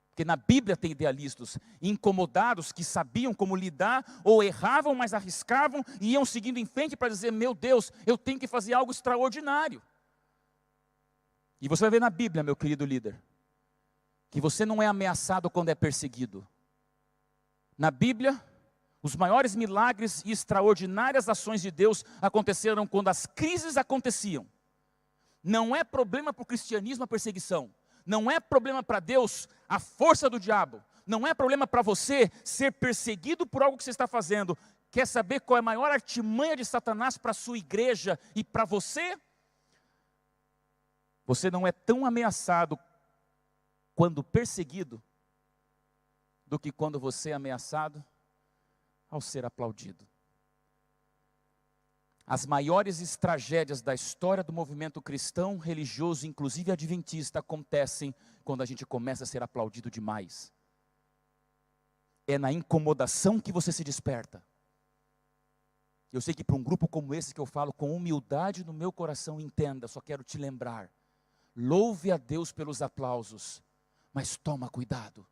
Porque na Bíblia tem idealistas incomodados que sabiam como lidar, ou erravam, mas arriscavam e iam seguindo em frente para dizer, meu Deus, eu tenho que fazer algo extraordinário. E você vai ver na Bíblia, meu querido líder, que você não é ameaçado quando é perseguido. Na Bíblia, os maiores milagres e extraordinárias ações de Deus aconteceram quando as crises aconteciam. Não é problema para o cristianismo a perseguição. Não é problema para Deus a força do diabo. Não é problema para você ser perseguido por algo que você está fazendo. Quer saber qual é a maior artimanha de Satanás para a sua igreja e para você? Você não é tão ameaçado quando perseguido do que quando você é ameaçado ao ser aplaudido. As maiores tragédias da história do movimento cristão, religioso, inclusive adventista, acontecem quando a gente começa a ser aplaudido demais. É na incomodação que você se desperta. Eu sei que para um grupo como esse que eu falo com humildade no meu coração, entenda, só quero te lembrar. Louve a Deus pelos aplausos, mas toma cuidado.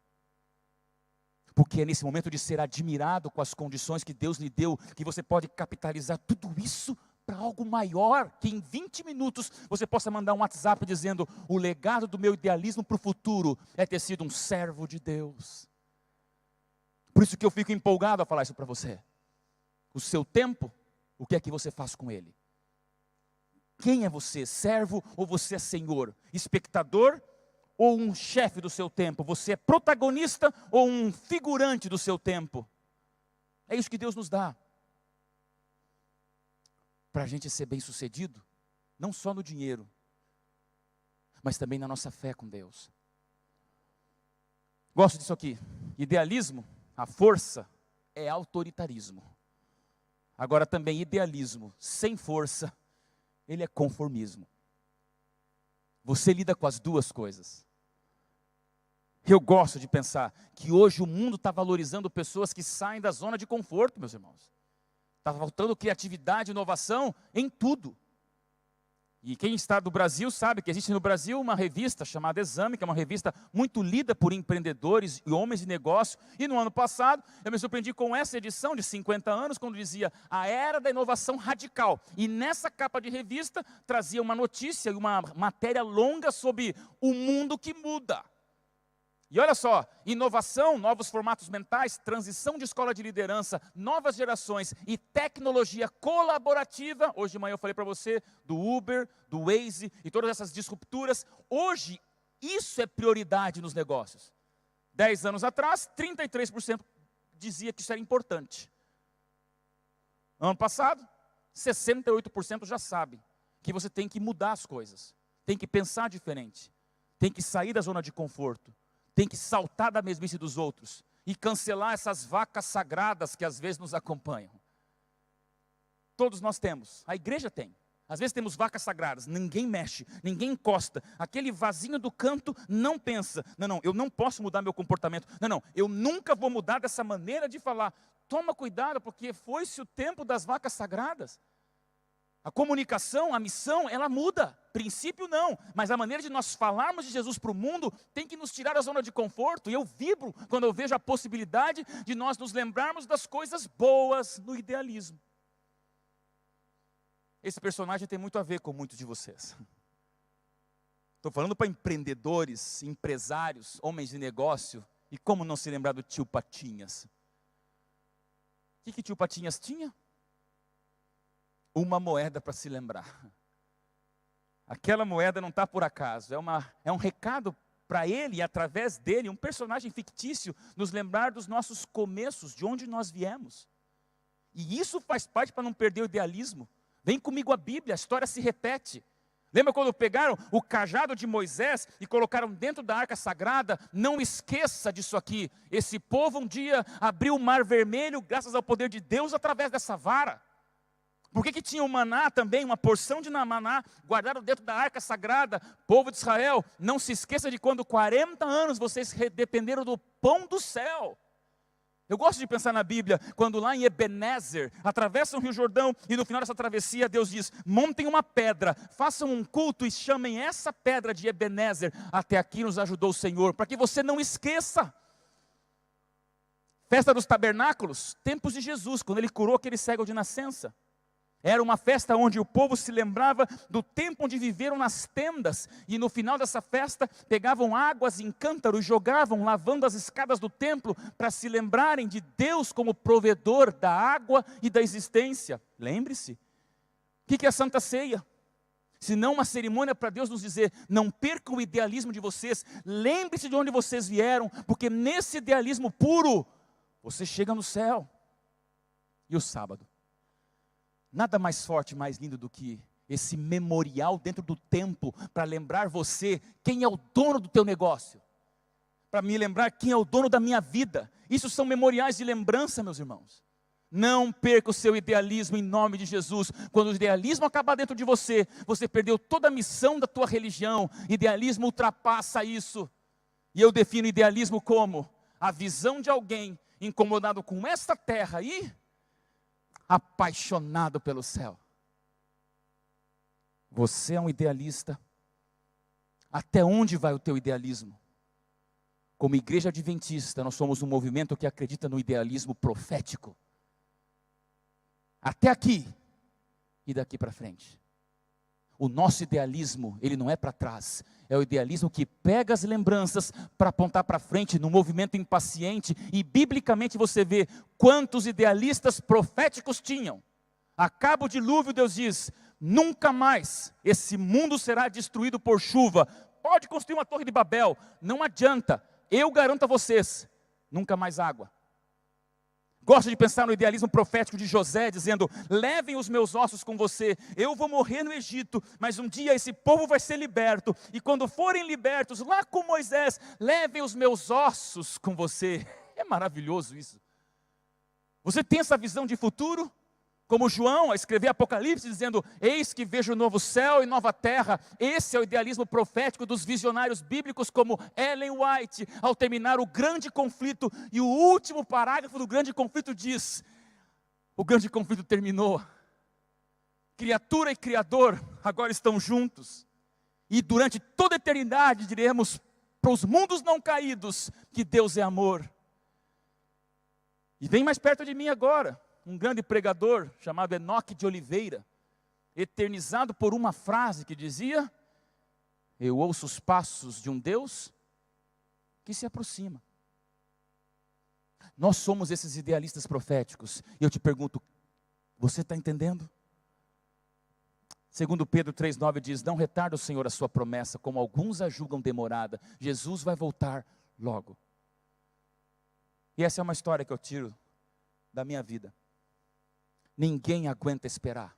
Porque é nesse momento de ser admirado com as condições que Deus lhe deu, que você pode capitalizar tudo isso para algo maior, que em 20 minutos você possa mandar um WhatsApp dizendo: o legado do meu idealismo para o futuro é ter sido um servo de Deus. Por isso que eu fico empolgado a falar isso para você. O seu tempo, o que é que você faz com ele? Quem é você, servo ou você é senhor? Espectador ou um chefe do seu tempo? Você é protagonista ou um figurante do seu tempo? É isso que Deus nos dá. Para a gente ser bem sucedido, não só no dinheiro, mas também na nossa fé com Deus. Gosto disso aqui. Idealismo, a força, é autoritarismo. Agora também idealismo sem força, ele é conformismo. Você lida com as duas coisas. Eu gosto de pensar que hoje o mundo está valorizando pessoas que saem da zona de conforto, meus irmãos. Está faltando criatividade e inovação em tudo. E quem está do Brasil sabe que existe no Brasil uma revista chamada Exame, que é uma revista muito lida por empreendedores e homens de negócio. E no ano passado, eu me surpreendi com essa edição de 50 anos, quando dizia a era da inovação radical. E nessa capa de revista, trazia uma notícia e uma matéria longa sobre o mundo que muda. E olha só, inovação, novos formatos mentais, transição de escola de liderança, novas gerações e tecnologia colaborativa. Hoje de manhã eu falei para você do Uber, do Waze e todas essas disrupturas. Hoje, isso é prioridade nos negócios. 10 anos atrás, 33% dizia que isso era importante. Ano passado, 68% já sabe que você tem que mudar as coisas. Tem que pensar diferente. Tem que sair da zona de conforto. Tem que saltar da mesmice dos outros e cancelar essas vacas sagradas que às vezes nos acompanham. Todos nós temos, a igreja tem. Às vezes temos vacas sagradas, ninguém mexe, ninguém encosta. Aquele vasinho do canto não pensa: não, eu não posso mudar meu comportamento. Não, eu nunca vou mudar dessa maneira de falar. Toma cuidado, porque foi-se o tempo das vacas sagradas. A comunicação, a missão, ela muda. Princípio não, mas a maneira de nós falarmos de Jesus para o mundo tem que nos tirar da zona de conforto. E eu vibro quando eu vejo a possibilidade de nós nos lembrarmos das coisas boas no idealismo. Esse personagem tem muito a ver com muitos de vocês. Estou falando para empreendedores, empresários, homens de negócio. E como não se lembrar do tio Patinhas? O que tio Patinhas tinha? Uma moeda para se lembrar. Aquela moeda não está por acaso, é um recado para ele e através dele, um personagem fictício, nos lembrar dos nossos começos, de onde nós viemos. E isso faz parte para não perder o idealismo. Vem comigo a Bíblia, a história se repete. Lembra quando pegaram o cajado de Moisés e colocaram dentro da arca sagrada? Não esqueça disso aqui. Esse povo um dia abriu o mar vermelho graças ao poder de Deus através dessa vara. Por que tinha o maná também, uma porção de maná guardada dentro da arca sagrada? Povo de Israel, não se esqueça de quando 40 anos vocês dependeram do pão do céu. Eu gosto de pensar na Bíblia, quando lá em Ebenezer, atravessam o Rio Jordão e no final dessa travessia Deus diz: montem uma pedra, façam um culto e chamem essa pedra de Ebenezer. Até aqui nos ajudou o Senhor, para que você não esqueça. Festa dos tabernáculos, tempos de Jesus, quando ele curou aquele cego de nascença. Era uma festa onde o povo se lembrava do tempo onde viveram nas tendas. E no final dessa festa, pegavam águas em cântaro e jogavam, lavando as escadas do templo, para se lembrarem de Deus como provedor da água e da existência. Lembre-se, o que é a Santa Ceia? senão uma cerimônia para Deus nos dizer: não percam o idealismo de vocês, lembre-se de onde vocês vieram, porque nesse idealismo puro, você chega no céu. E o sábado? Nada mais forte, mais lindo do que esse memorial dentro do templo, para lembrar você quem é o dono do teu negócio, para me lembrar quem é o dono da minha vida. Isso são memoriais de lembrança, meus irmãos. Não perca o seu idealismo em nome de Jesus. Quando o idealismo acabar dentro de você, você perdeu toda a missão da tua religião. Idealismo ultrapassa isso. E eu defino idealismo como a visão de alguém incomodado com esta terra e apaixonado pelo céu. Você é um idealista. Até onde vai o teu idealismo? Como igreja adventista, nós somos um movimento que acredita no idealismo profético. Até aqui e daqui para frente. O nosso idealismo, ele não é para trás. É o idealismo que pega as lembranças para apontar para frente, no movimento impaciente. E biblicamente você vê quantos idealistas proféticos tinham. Acaba o dilúvio, Deus diz: nunca mais esse mundo será destruído por chuva. Pode construir uma torre de Babel, não adianta. Eu garanto a vocês, nunca mais água. Gosto de pensar no idealismo profético de José, dizendo: levem os meus ossos com você, eu vou morrer no Egito, mas um dia esse povo vai ser liberto, e quando forem libertos, lá com Moisés, levem os meus ossos com você. É maravilhoso isso. Você tem essa visão de futuro? Como João a escrever Apocalipse, dizendo: eis que vejo novo céu e nova terra. Esse é o idealismo profético dos visionários bíblicos, como Ellen White, ao terminar o grande conflito. E o último parágrafo do grande conflito diz: o grande conflito terminou. Criatura e Criador agora estão juntos. E durante toda a eternidade diremos para os mundos não caídos que Deus é amor. E vem mais perto de mim agora um grande pregador chamado Enoque de Oliveira, eternizado por uma frase que dizia: eu ouço os passos de um Deus que se aproxima. Nós somos esses idealistas proféticos. E eu te pergunto, você está entendendo? Segundo Pedro 3,9 diz: não retarda o Senhor a sua promessa, como alguns a julgam demorada. Jesus vai voltar logo. E essa é uma história que eu tiro da minha vida. Ninguém aguenta esperar.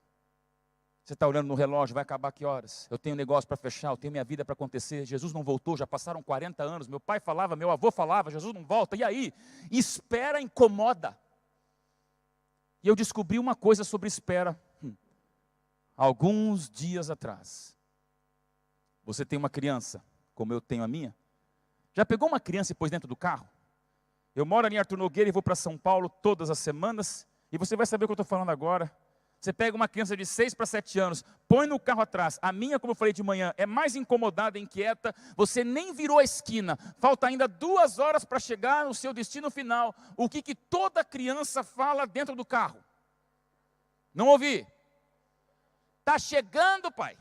Você está olhando no relógio, vai acabar que horas? Eu tenho negócio para fechar, eu tenho minha vida para acontecer. Jesus não voltou, já passaram 40 anos. Meu pai falava, meu avô falava, Jesus não volta. E aí? Espera incomoda. E eu descobri uma coisa sobre espera. Alguns dias atrás. Você tem uma criança, como eu tenho a minha? Já pegou uma criança e pôs dentro do carro? Eu moro ali em Arthur Nogueira e vou para São Paulo todas as semanas. E você vai saber o que eu estou falando agora. Você pega uma criança de 6 para 7 anos, põe no carro atrás. A minha, como eu falei de manhã, é mais incomodada, inquieta. Você nem virou a esquina. Falta ainda 2 horas para chegar no seu destino final. O que toda criança fala dentro do carro? Não ouvi. Está chegando, pai.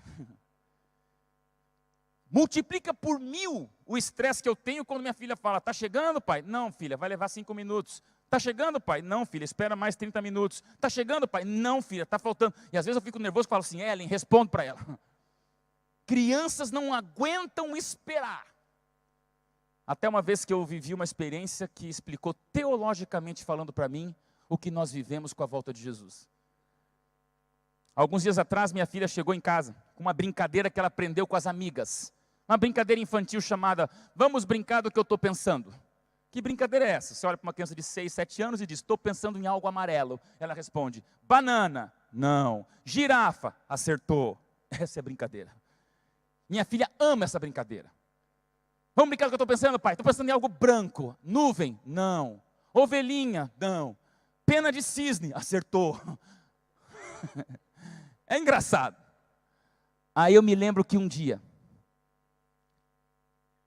Multiplica por 1000 o estresse que eu tenho quando minha filha fala: está chegando, pai? Não, filha, vai levar 5 minutos. Está chegando, pai? Não, filha, espera mais 30 minutos. Está chegando, pai? Não, filha, está faltando. E às vezes eu fico nervoso e falo assim: Ellen, responde para ela. Crianças não aguentam esperar. Até uma vez que eu vivi uma experiência que explicou teologicamente falando para mim o que nós vivemos com a volta de Jesus. Alguns dias atrás minha filha chegou em casa com uma brincadeira que ela aprendeu com as amigas. Uma brincadeira infantil chamada: vamos brincar do que eu estou pensando. Que brincadeira é essa? Você olha para uma criança de 6, 7 anos e diz: estou pensando em algo amarelo. Ela responde: banana. Não. Girafa. Acertou. Essa é a brincadeira. Minha filha ama essa brincadeira. Vamos brincar do que eu estou pensando, pai? Estou pensando em algo branco. Nuvem. Não. Ovelhinha. Não. Pena de cisne. Acertou. É engraçado. Aí eu me lembro que um dia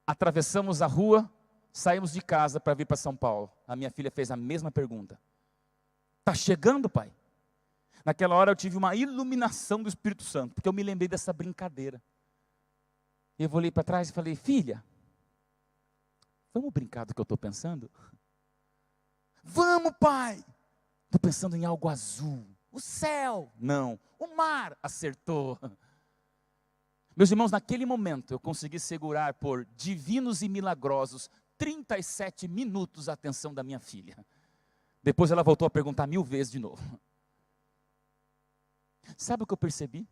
atravessamos a rua, saímos de casa para vir para São Paulo. A minha filha fez a mesma pergunta: está chegando, pai? Naquela hora eu tive uma iluminação do Espírito Santo, porque eu me lembrei dessa brincadeira. Eu olhei para trás e falei: filha, vamos brincar do que eu estou pensando? Vamos, pai. Estou pensando em algo azul. O céu. Não. O mar. Acertou. Meus irmãos, naquele momento eu consegui segurar por divinos e milagrosos 37 minutos a atenção da minha filha. Depois ela voltou a perguntar 1000 vezes de novo. Sabe o que eu percebi?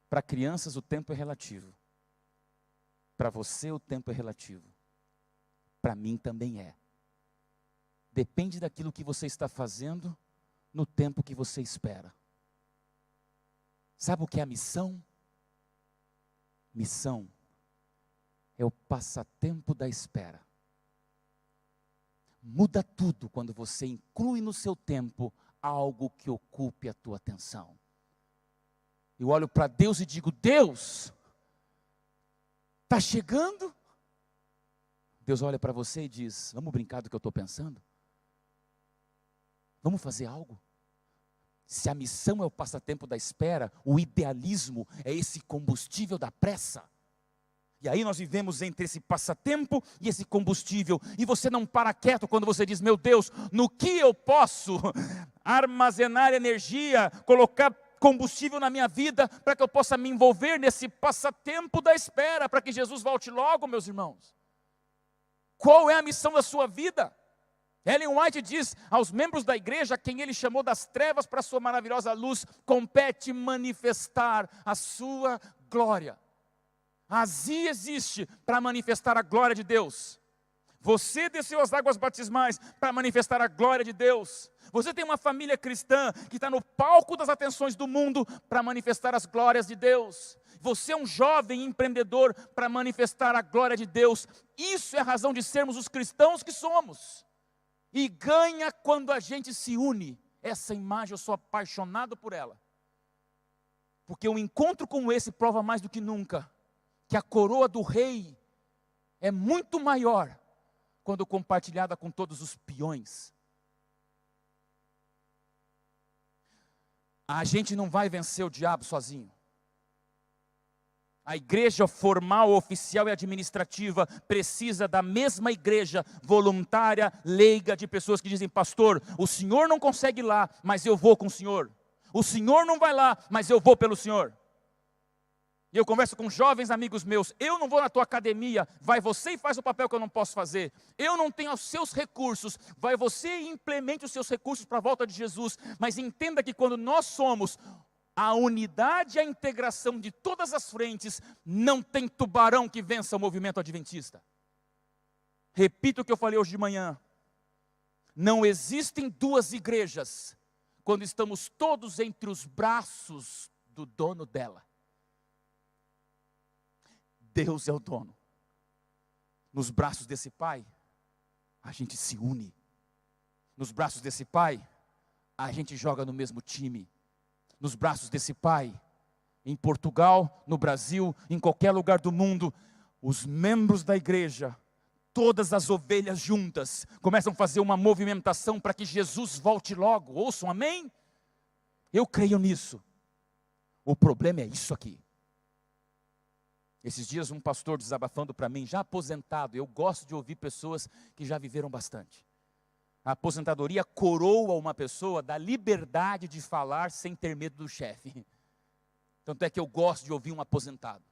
Para crianças o tempo é relativo. Para você o tempo é relativo. Para mim também é. Depende daquilo que você está fazendo no tempo que você espera. Sabe o que é a missão? Missão é o passatempo da espera. Muda tudo quando você inclui no seu tempo algo que ocupe a tua atenção. Eu olho para Deus e digo: Deus, está chegando? Deus olha para você e diz: vamos brincar do que eu estou pensando? Vamos fazer algo? Se a missão é o passatempo da espera, o idealismo é esse combustível da pressa. E aí nós vivemos entre esse passatempo e esse combustível. E você não para quieto quando você diz: meu Deus, no que eu posso armazenar energia, colocar combustível na minha vida, para que eu possa me envolver nesse passatempo da espera, para que Jesus volte logo, meus irmãos. Qual é a missão da sua vida? Ellen White diz aos membros da igreja, quem ele chamou das trevas para a sua maravilhosa luz, compete manifestar a sua glória. A azia existe para manifestar a glória de Deus. Você desceu as águas batismais para manifestar a glória de Deus. Você tem uma família cristã que está no palco das atenções do mundo para manifestar as glórias de Deus. Você é um jovem empreendedor para manifestar a glória de Deus. Isso é a razão de sermos os cristãos que somos. E ganha quando a gente se une. Essa imagem eu sou apaixonado por ela. Porque um encontro como esse prova mais do que nunca que a coroa do rei é muito maior quando compartilhada com todos os peões. A gente não vai vencer o diabo sozinho. A igreja formal, oficial e administrativa precisa da mesma igreja voluntária, leiga, de pessoas que dizem: pastor, o senhor não consegue ir lá, mas eu vou com o senhor. O senhor não vai lá, mas eu vou pelo senhor. E eu converso com jovens amigos meus: eu não vou na tua academia, vai você e faz o papel que eu não posso fazer. Eu não tenho os seus recursos, vai você e implemente os seus recursos para a volta de Jesus. Mas entenda que quando nós somos a unidade e a integração de todas as frentes, não tem tubarão que vença o movimento adventista. Repito o que eu falei hoje de manhã: não existem duas igrejas quando estamos todos entre os braços do dono dela. Deus é o dono. Nos braços desse Pai, a gente se une. Nos braços desse Pai, a gente joga no mesmo time. Nos braços desse Pai, em Portugal, no Brasil, em qualquer lugar do mundo, os membros da igreja, todas as ovelhas juntas, começam a fazer uma movimentação para que Jesus volte logo. Ouçam, amém? Eu creio nisso. O problema é isso aqui. Esses dias um pastor desabafando para mim, já aposentado, eu gosto de ouvir pessoas que já viveram bastante. A aposentadoria coroa uma pessoa da liberdade de falar sem ter medo do chefe. Tanto é que eu gosto de ouvir um aposentado.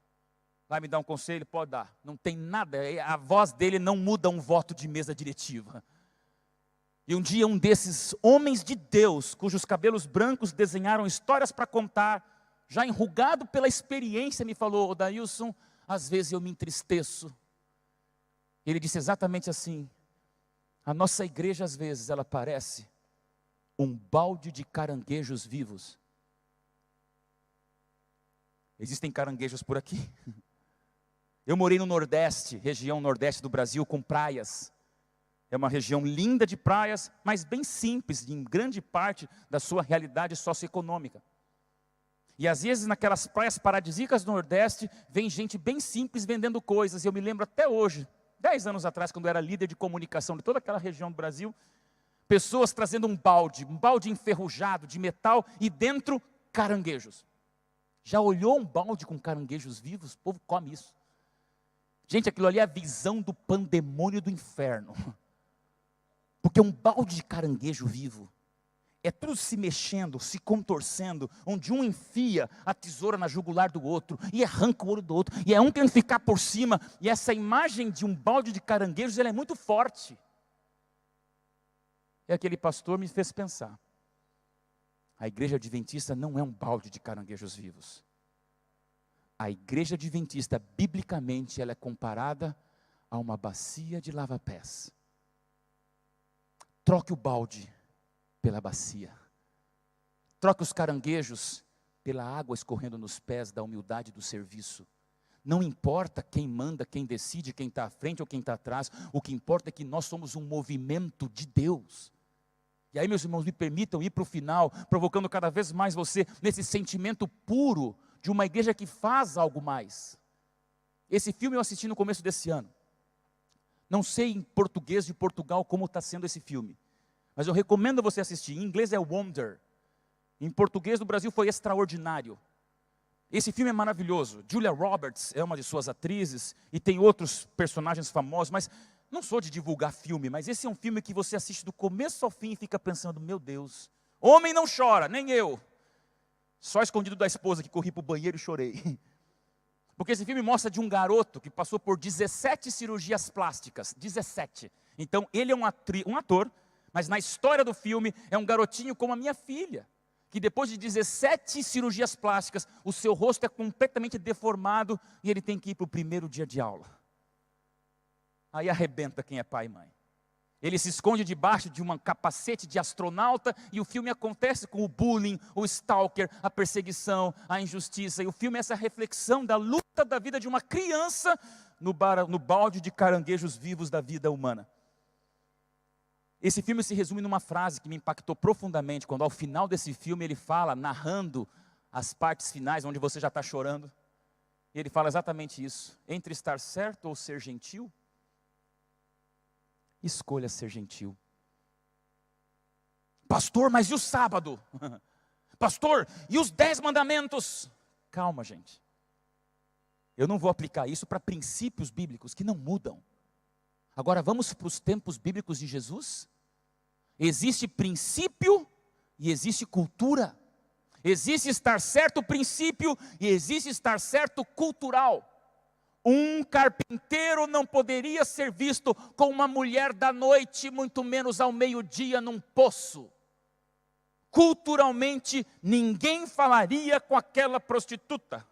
Vai me dar um conselho? Pode dar. Não tem nada, a voz dele não muda um voto de mesa diretiva. E um dia um desses homens de Deus, cujos cabelos brancos desenharam histórias para contar, já enrugado pela experiência, me falou: Odailson, às vezes eu me entristeço. Ele disse exatamente assim: a nossa igreja às vezes ela parece um balde de caranguejos vivos. Existem caranguejos por aqui? Eu morei no Nordeste, região Nordeste do Brasil, com praias. É uma região linda de praias, mas bem simples, em grande parte da sua realidade socioeconômica. E às vezes naquelas praias paradisíacas do Nordeste, vem gente bem simples vendendo coisas. E eu me lembro até hoje, 10 anos atrás, quando eu era líder de comunicação de toda aquela região do Brasil, pessoas trazendo um balde enferrujado de metal e dentro caranguejos. Já olhou um balde com caranguejos vivos? O povo come isso. Gente, aquilo ali é a visão do pandemônio do inferno. Porque um balde de caranguejo vivo É tudo se mexendo, se contorcendo, onde um enfia a tesoura na jugular do outro, e arranca o olho do outro, e é um querendo ficar por cima, e essa imagem de um balde de caranguejos, ela é muito forte. E aquele pastor me fez pensar, a igreja adventista não é um balde de caranguejos vivos. A igreja adventista, biblicamente, ela é comparada a uma bacia de lava-pés. Troque o balde pela bacia. Troque os caranguejos pela água escorrendo nos pés da humildade do serviço. Não importa quem manda, quem decide, quem está à frente ou quem está atrás. O que importa é que nós somos um movimento de Deus. E aí, meus irmãos, me permitam ir para o final, provocando cada vez mais você nesse sentimento puro de uma igreja que faz algo mais. Esse filme eu assisti no começo desse ano. Não sei em português de Portugal como está sendo esse filme, mas eu recomendo você assistir. Em inglês é Wonder, em português do Brasil foi Extraordinário. Esse filme é maravilhoso. Julia Roberts é uma de suas atrizes, e tem outros personagens famosos, mas não sou de divulgar filme, mas esse é um filme que você assiste do começo ao fim e fica pensando, meu Deus, homem não chora, nem eu. Só escondido da esposa que corri para o banheiro e chorei. Porque esse filme mostra de um garoto que passou por 17 cirurgias plásticas. 17. Então ele é um ator, mas na história do filme é um garotinho como a minha filha, que depois de 17 cirurgias plásticas, o seu rosto é completamente deformado e ele tem que ir para o primeiro dia de aula. Aí arrebenta quem é pai e mãe. Ele se esconde debaixo de um capacete de astronauta e o filme acontece com o bullying, o stalker, a perseguição, a injustiça. E o filme é essa reflexão da luta da vida de uma criança no balde de caranguejos vivos da vida humana. Esse filme se resume numa frase que me impactou profundamente, quando ao final desse filme ele fala, narrando as partes finais, onde você já está chorando. E ele fala exatamente isso. Entre estar certo ou ser gentil, escolha ser gentil. Pastor, mas e o sábado? Pastor, e os 10 mandamentos? Calma, gente. Eu não vou aplicar isso para princípios bíblicos que não mudam. Agora vamos para os tempos bíblicos de Jesus? Existe princípio e existe cultura. Existe estar certo princípio e existe estar certo cultural. Um carpinteiro não poderia ser visto com uma mulher da noite, muito menos ao meio-dia num poço. Culturalmente, ninguém falaria com aquela prostituta.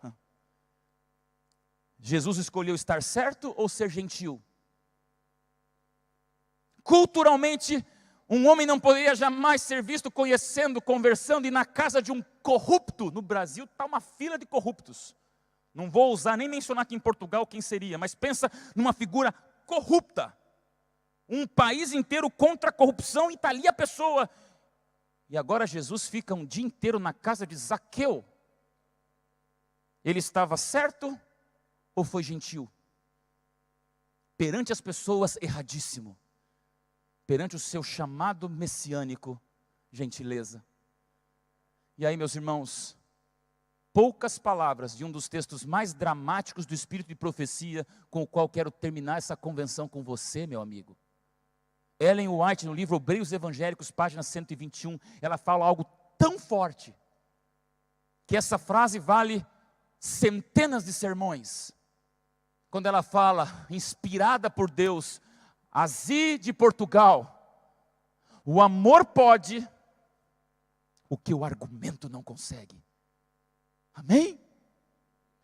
Jesus escolheu estar certo ou ser gentil? Culturalmente, um homem não poderia jamais ser visto conhecendo, conversando e na casa de um corrupto. No Brasil está uma fila de corruptos. Não vou usar nem mencionar aqui em Portugal quem seria, mas pensa numa figura corrupta. Um país inteiro contra a corrupção e está ali a pessoa. E agora Jesus fica um dia inteiro na casa de Zaqueu. Ele estava certo ou foi gentil? Perante as pessoas, erradíssimo. Perante o seu chamado messiânico, gentileza. E aí, meus irmãos, poucas palavras de um dos textos mais dramáticos do Espírito de Profecia, com o qual quero terminar essa convenção com você, meu amigo. Ellen White, no livro Obreiros Evangélicos, página 121, ela fala algo tão forte, que essa frase vale centenas de sermões. Quando ela fala, inspirada por Deus, Azi de Portugal, o amor pode o que o argumento não consegue. Amém?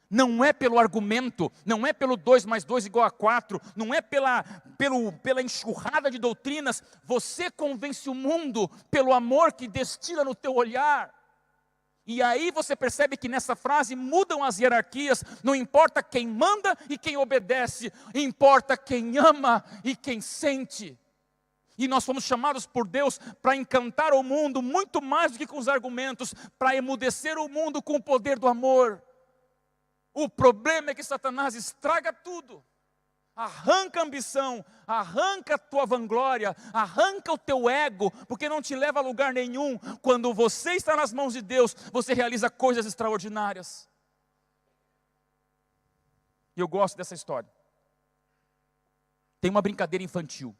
Não é pelo argumento, não é pelo 2 mais 2 igual a 4, não é pela enxurrada de doutrinas. Você convence o mundo pelo amor que destila no teu olhar. E aí você percebe que nessa frase mudam as hierarquias. Não importa quem manda e quem obedece, importa quem ama e quem sente. E nós fomos chamados por Deus para encantar o mundo muito mais do que com os argumentos, para emudecer o mundo com o poder do amor. O problema é que Satanás estraga tudo. Arranca a ambição, arranca a tua vanglória, arranca o teu ego, porque não te leva a lugar nenhum. Quando você está nas mãos de Deus, você realiza coisas extraordinárias. E eu gosto dessa história. Tem uma brincadeira infantil.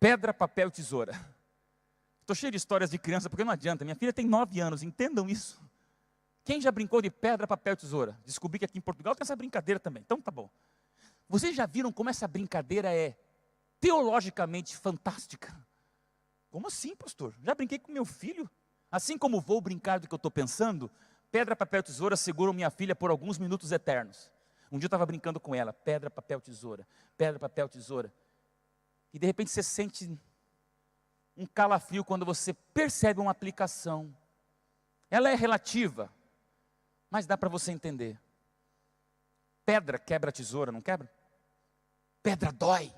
Pedra, papel e tesoura. Estou cheio de histórias de criança, porque não adianta. Minha filha tem 9 anos, entendam isso. Quem já brincou de pedra, papel, tesoura? Descobri que aqui em Portugal tem essa brincadeira também, então tá bom. Vocês já viram como essa brincadeira é teologicamente fantástica? Como assim, pastor? Já brinquei com meu filho? Assim como vou brincar do que eu estou pensando, pedra, papel, tesoura seguram minha filha por alguns minutos eternos. Um dia eu estava brincando com ela, pedra, papel, tesoura, pedra, papel, tesoura. E de repente você sente um calafrio quando você percebe uma aplicação. Ela é relativa, mas dá para você entender. Pedra quebra a tesoura, não quebra? Pedra dói,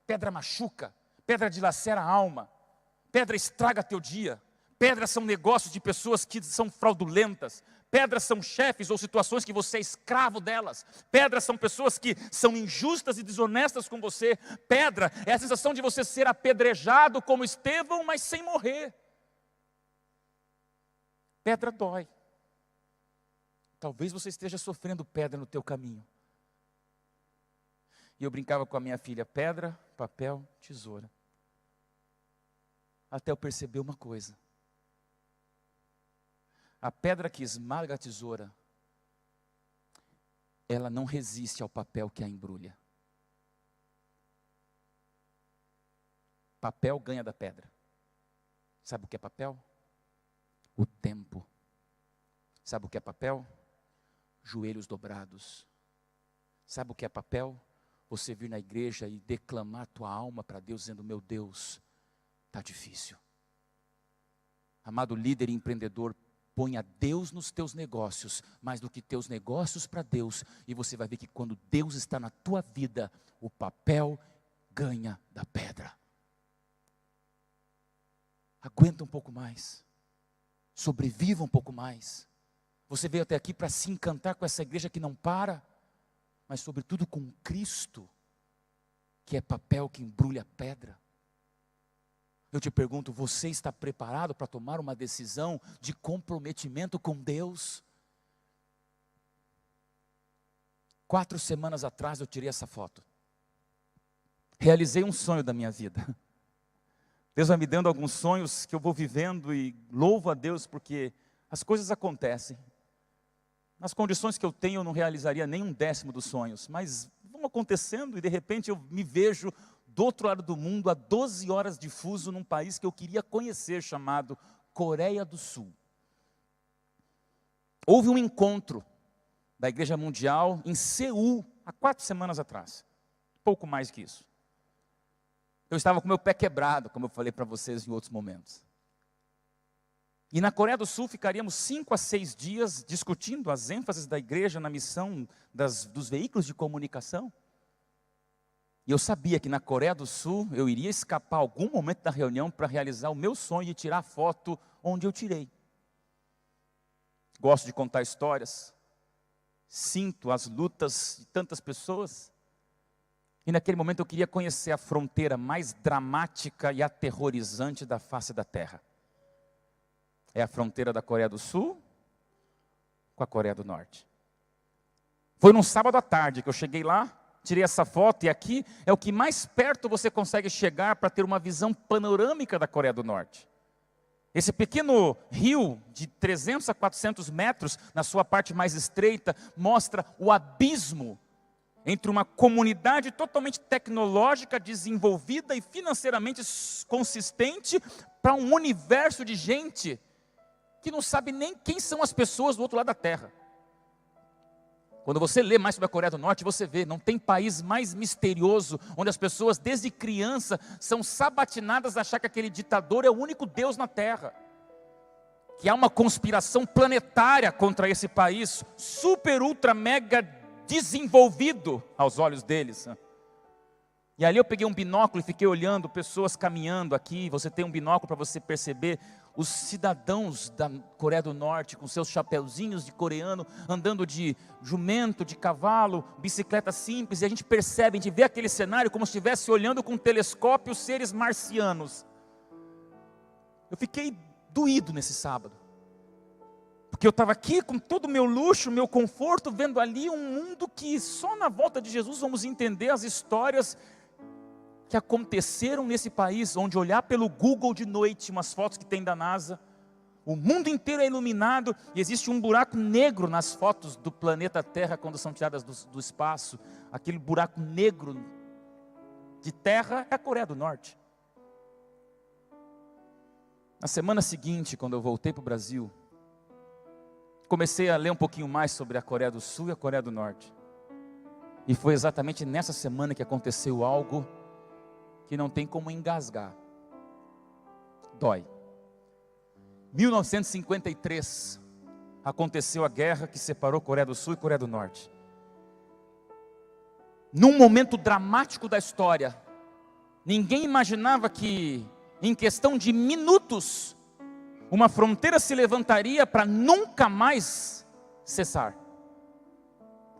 pedra machuca, pedra dilacera a alma, pedra estraga teu dia, pedras são negócios de pessoas que são fraudulentas, pedras são chefes ou situações que você é escravo delas, pedras são pessoas que são injustas e desonestas com você, pedra é a sensação de você ser apedrejado como Estevão, mas sem morrer. Pedra dói. Talvez você esteja sofrendo pedra no teu caminho. E eu brincava com a minha filha, pedra, papel, tesoura. Até eu perceber uma coisa. A pedra que esmaga a tesoura, ela não resiste ao papel que a embrulha. Papel ganha da pedra. Sabe o que é papel? O tempo. Sabe o que é papel? Joelhos dobrados. Sabe o que é papel? Você vir na igreja e declamar tua alma para Deus, dizendo, meu Deus, está difícil. Amado líder e empreendedor, ponha Deus nos teus negócios, mais do que teus negócios para Deus, e você vai ver que quando Deus está na tua vida, o papel ganha da pedra. Aguenta um pouco mais, sobreviva um pouco mais. Você veio até aqui para se encantar com essa igreja que não para, mas sobretudo com Cristo, que é papel que embrulha pedra. Eu te pergunto, você está preparado para tomar uma decisão de comprometimento com Deus? 4 semanas atrás eu tirei essa foto. Realizei um sonho da minha vida. Deus vai me dando alguns sonhos que eu vou vivendo e louvo a Deus porque as coisas acontecem. Nas condições que eu tenho, eu não realizaria nem 1/10 dos sonhos, mas vão acontecendo e de repente eu me vejo do outro lado do mundo, a 12 horas de fuso, num país que eu queria conhecer, chamado Coreia do Sul. Houve um encontro da Igreja Mundial em Seul, há 4 semanas atrás, pouco mais que isso. Eu estava com meu pé quebrado, como eu falei para vocês em outros momentos. E na Coreia do Sul ficaríamos 5 a 6 dias discutindo as ênfases da igreja na missão dos veículos de comunicação. E eu sabia que na Coreia do Sul eu iria escapar algum momento da reunião para realizar o meu sonho de tirar foto onde eu tirei. Gosto de contar histórias, sinto as lutas de tantas pessoas. E naquele momento eu queria conhecer a fronteira mais dramática e aterrorizante da face da terra. É a fronteira da Coreia do Sul com a Coreia do Norte. Foi num sábado à tarde que eu cheguei lá, tirei essa foto e aqui é o que mais perto você consegue chegar para ter uma visão panorâmica da Coreia do Norte. Esse pequeno rio de 300 a 400 metros, na sua parte mais estreita, mostra o abismo entre uma comunidade totalmente tecnológica, desenvolvida e financeiramente consistente, para um universo de gente que não sabe nem quem são as pessoas do outro lado da terra. Quando você lê mais sobre a Coreia do Norte, você vê, não tem país mais misterioso, onde as pessoas desde criança são sabatinadas a achar que aquele ditador é o único Deus na terra. Que há uma conspiração planetária contra esse país, super, ultra, mega desenvolvido aos olhos deles. E ali eu peguei um binóculo e fiquei olhando pessoas caminhando aqui. Você tem um binóculo para você perceber os cidadãos da Coreia do Norte com seus chapeuzinhos de coreano, andando de jumento, de cavalo, bicicleta simples. E a gente percebe, a gente vê aquele cenário como se estivesse olhando com um telescópio os seres marcianos. Eu fiquei doído nesse sábado. Porque eu estava aqui com todo o meu luxo, meu conforto, vendo ali um mundo que só na volta de Jesus vamos entender as histórias que aconteceram nesse país, onde olhar pelo Google de noite, umas fotos que tem da NASA, o mundo inteiro é iluminado e existe um buraco negro nas fotos do planeta Terra quando são tiradas do espaço. Aquele buraco negro de terra é a Coreia do Norte. Na semana seguinte, quando eu voltei para o Brasil, comecei a ler um pouquinho mais sobre a Coreia do Sul e a Coreia do Norte. E foi exatamente nessa semana que aconteceu algo que não tem como engasgar. Dói. 1953, aconteceu a guerra que separou Coreia do Sul e Coreia do Norte. Num momento dramático da história, ninguém imaginava que, em questão de minutos, uma fronteira se levantaria para nunca mais cessar.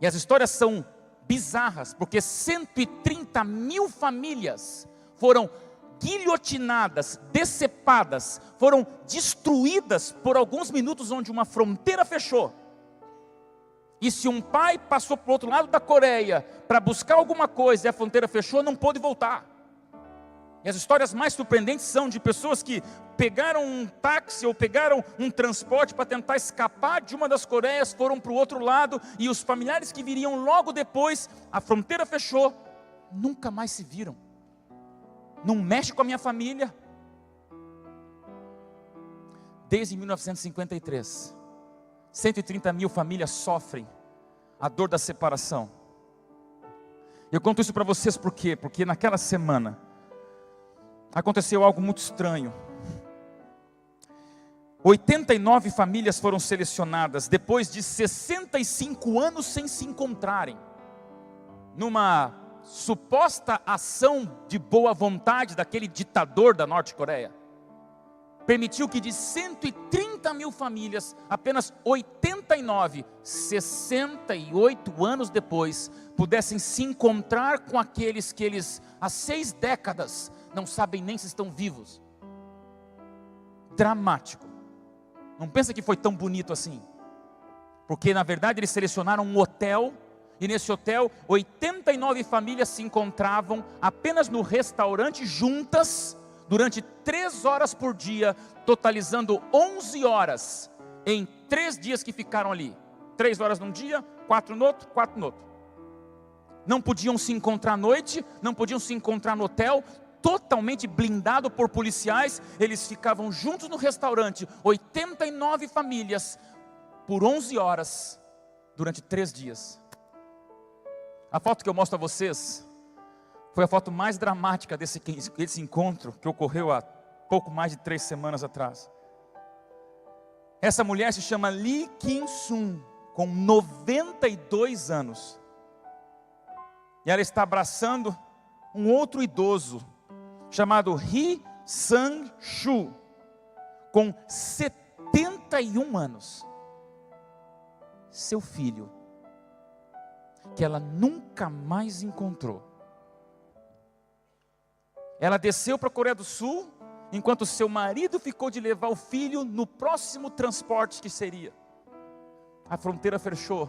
E as histórias são bizarras, porque 130 mil famílias foram guilhotinadas, decepadas, foram destruídas por alguns minutos onde uma fronteira fechou. E se um pai passou para o outro lado da Coreia para buscar alguma coisa e a fronteira fechou, não pôde voltar. E as histórias mais surpreendentes são de pessoas que pegaram um táxi ou pegaram um transporte para tentar escapar de uma das Coreias, foram para o outro lado, e os familiares que viriam logo depois, a fronteira fechou, nunca mais se viram. Não mexe com a minha família. Desde 1953, 130 mil famílias sofrem a dor da separação. Eu conto isso para vocês por quê? Porque naquela semana aconteceu algo muito estranho. 89 famílias foram selecionadas depois de 65 anos sem se encontrarem, numa suposta ação de boa vontade daquele ditador da Norte-Coreia. Permitiu que de 130 mil famílias, apenas 89, 68 anos depois, pudessem se encontrar com aqueles que eles, há 6 décadas, não sabem nem se estão vivos. Dramático. Não pensa que foi tão bonito assim. Porque na verdade eles selecionaram um hotel, e nesse hotel 89 famílias se encontravam apenas no restaurante juntas, durante 3 horas por dia, totalizando 11 horas, em 3 dias que ficaram ali. 3 horas num dia, 4 no outro, 4 no outro. Não podiam se encontrar à noite, não podiam se encontrar no hotel, totalmente blindado por policiais. Eles ficavam juntos no restaurante, 89 famílias, por 11 horas, durante 3 dias. A foto que eu mostro a vocês foi a foto mais dramática desse encontro que ocorreu há pouco mais de 3 semanas atrás. Essa mulher se chama Lee Kim-sun, com 92 anos. E ela está abraçando um outro idoso, chamado Ri Sang-shu, com 71 anos. Seu filho, que ela nunca mais encontrou. Ela desceu para a Coreia do Sul, enquanto seu marido ficou de levar o filho no próximo transporte que seria. A fronteira fechou,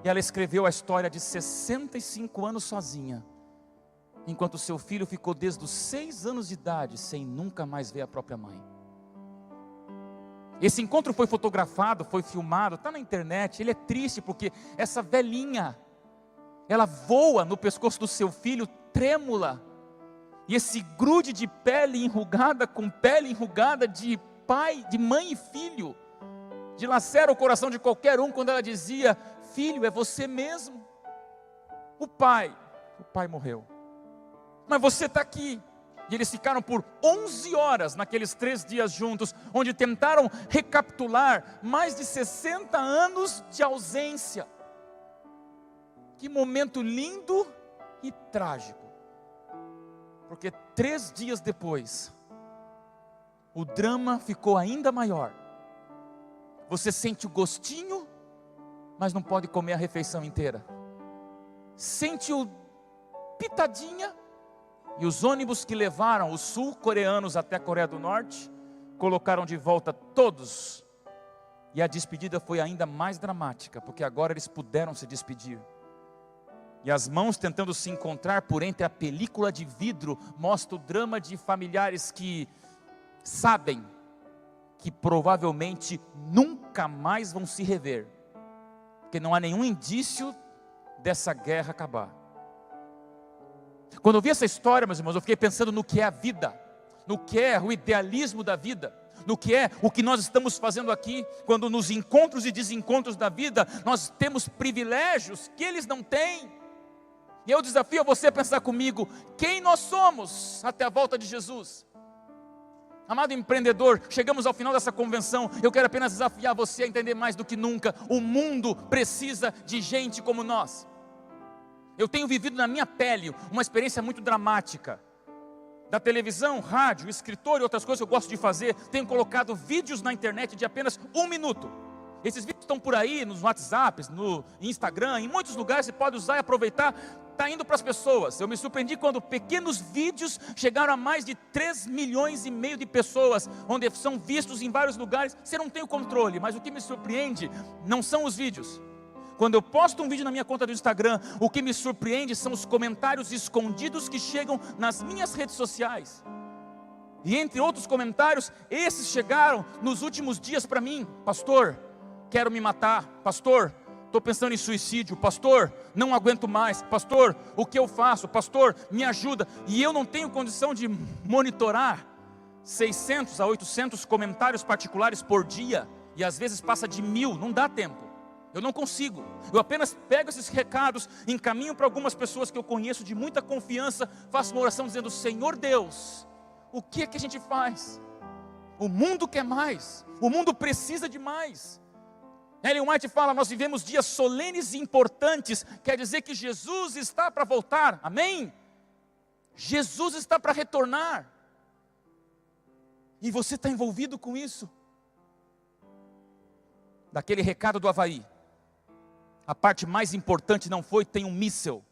e ela escreveu a história de 65 anos sozinha, enquanto seu filho ficou desde os 6 anos de idade, sem nunca mais ver a própria mãe. Esse encontro foi fotografado, foi filmado, está na internet. Ele é triste porque essa velhinha, ela voa no pescoço do seu filho, trêmula, e esse grude de pele enrugada com pele enrugada de pai, de mãe e filho, dilacera o coração de qualquer um quando ela dizia: filho, é você mesmo. O pai morreu, mas você está aqui. E eles ficaram por 11 horas naqueles 3 dias juntos, onde tentaram recapitular mais de 60 anos de ausência. Que momento lindo e trágico. Porque 3 dias depois, o drama ficou ainda maior. Você sente o gostinho, mas não pode comer a refeição inteira. Sente o pitadinha. E os ônibus que levaram os sul-coreanos até a Coreia do Norte, colocaram de volta todos. E a despedida foi ainda mais dramática, porque agora eles puderam se despedir. E as mãos tentando se encontrar por entre a película de vidro, mostra o drama de familiares que sabem que provavelmente nunca mais vão se rever, porque não há nenhum indício dessa guerra acabar. Quando eu vi essa história, meus irmãos, eu fiquei pensando no que é a vida, no que é o idealismo da vida, no que é o que nós estamos fazendo aqui, quando nos encontros e desencontros da vida, nós temos privilégios que eles não têm. E eu desafio a você a pensar comigo, quem nós somos até a volta de Jesus? Amado empreendedor, chegamos ao final dessa convenção, eu quero apenas desafiar você a entender mais do que nunca, o mundo precisa de gente como nós. Eu tenho vivido na minha pele uma experiência muito dramática, da televisão, rádio, escritor e outras coisas que eu gosto de fazer, tenho colocado vídeos na internet de apenas 1 minuto, esses vídeos estão por aí, nos WhatsApps, no Instagram, em muitos lugares você pode usar e aproveitar, está indo para as pessoas. Eu me surpreendi quando pequenos vídeos chegaram a mais de 3,5 milhões de pessoas, onde são vistos em vários lugares, você não tem o controle, mas o que me surpreende não são os vídeos. Quando eu posto um vídeo na minha conta do Instagram, o que me surpreende são os comentários escondidos que chegam nas minhas redes sociais. E entre outros comentários, esses chegaram nos últimos dias para mim: pastor, quero me matar, pastor, estou pensando em suicídio, pastor, não aguento mais, pastor, o que eu faço, pastor, me ajuda. E eu não tenho condição de monitorar 600 a 800 comentários particulares por dia, e às vezes passa de 1.000, não dá tempo. Eu não consigo, eu apenas pego esses recados, encaminho para algumas pessoas que eu conheço de muita confiança, faço uma oração dizendo: Senhor Deus, o que é que a gente faz? O mundo quer mais, o mundo precisa de mais. Ellen White fala: nós vivemos dias solenes e importantes, quer dizer que Jesus está para voltar, amém? Jesus está para retornar, e você está envolvido com isso. Daquele recado do Havaí, a parte mais importante não foi tem um míssil,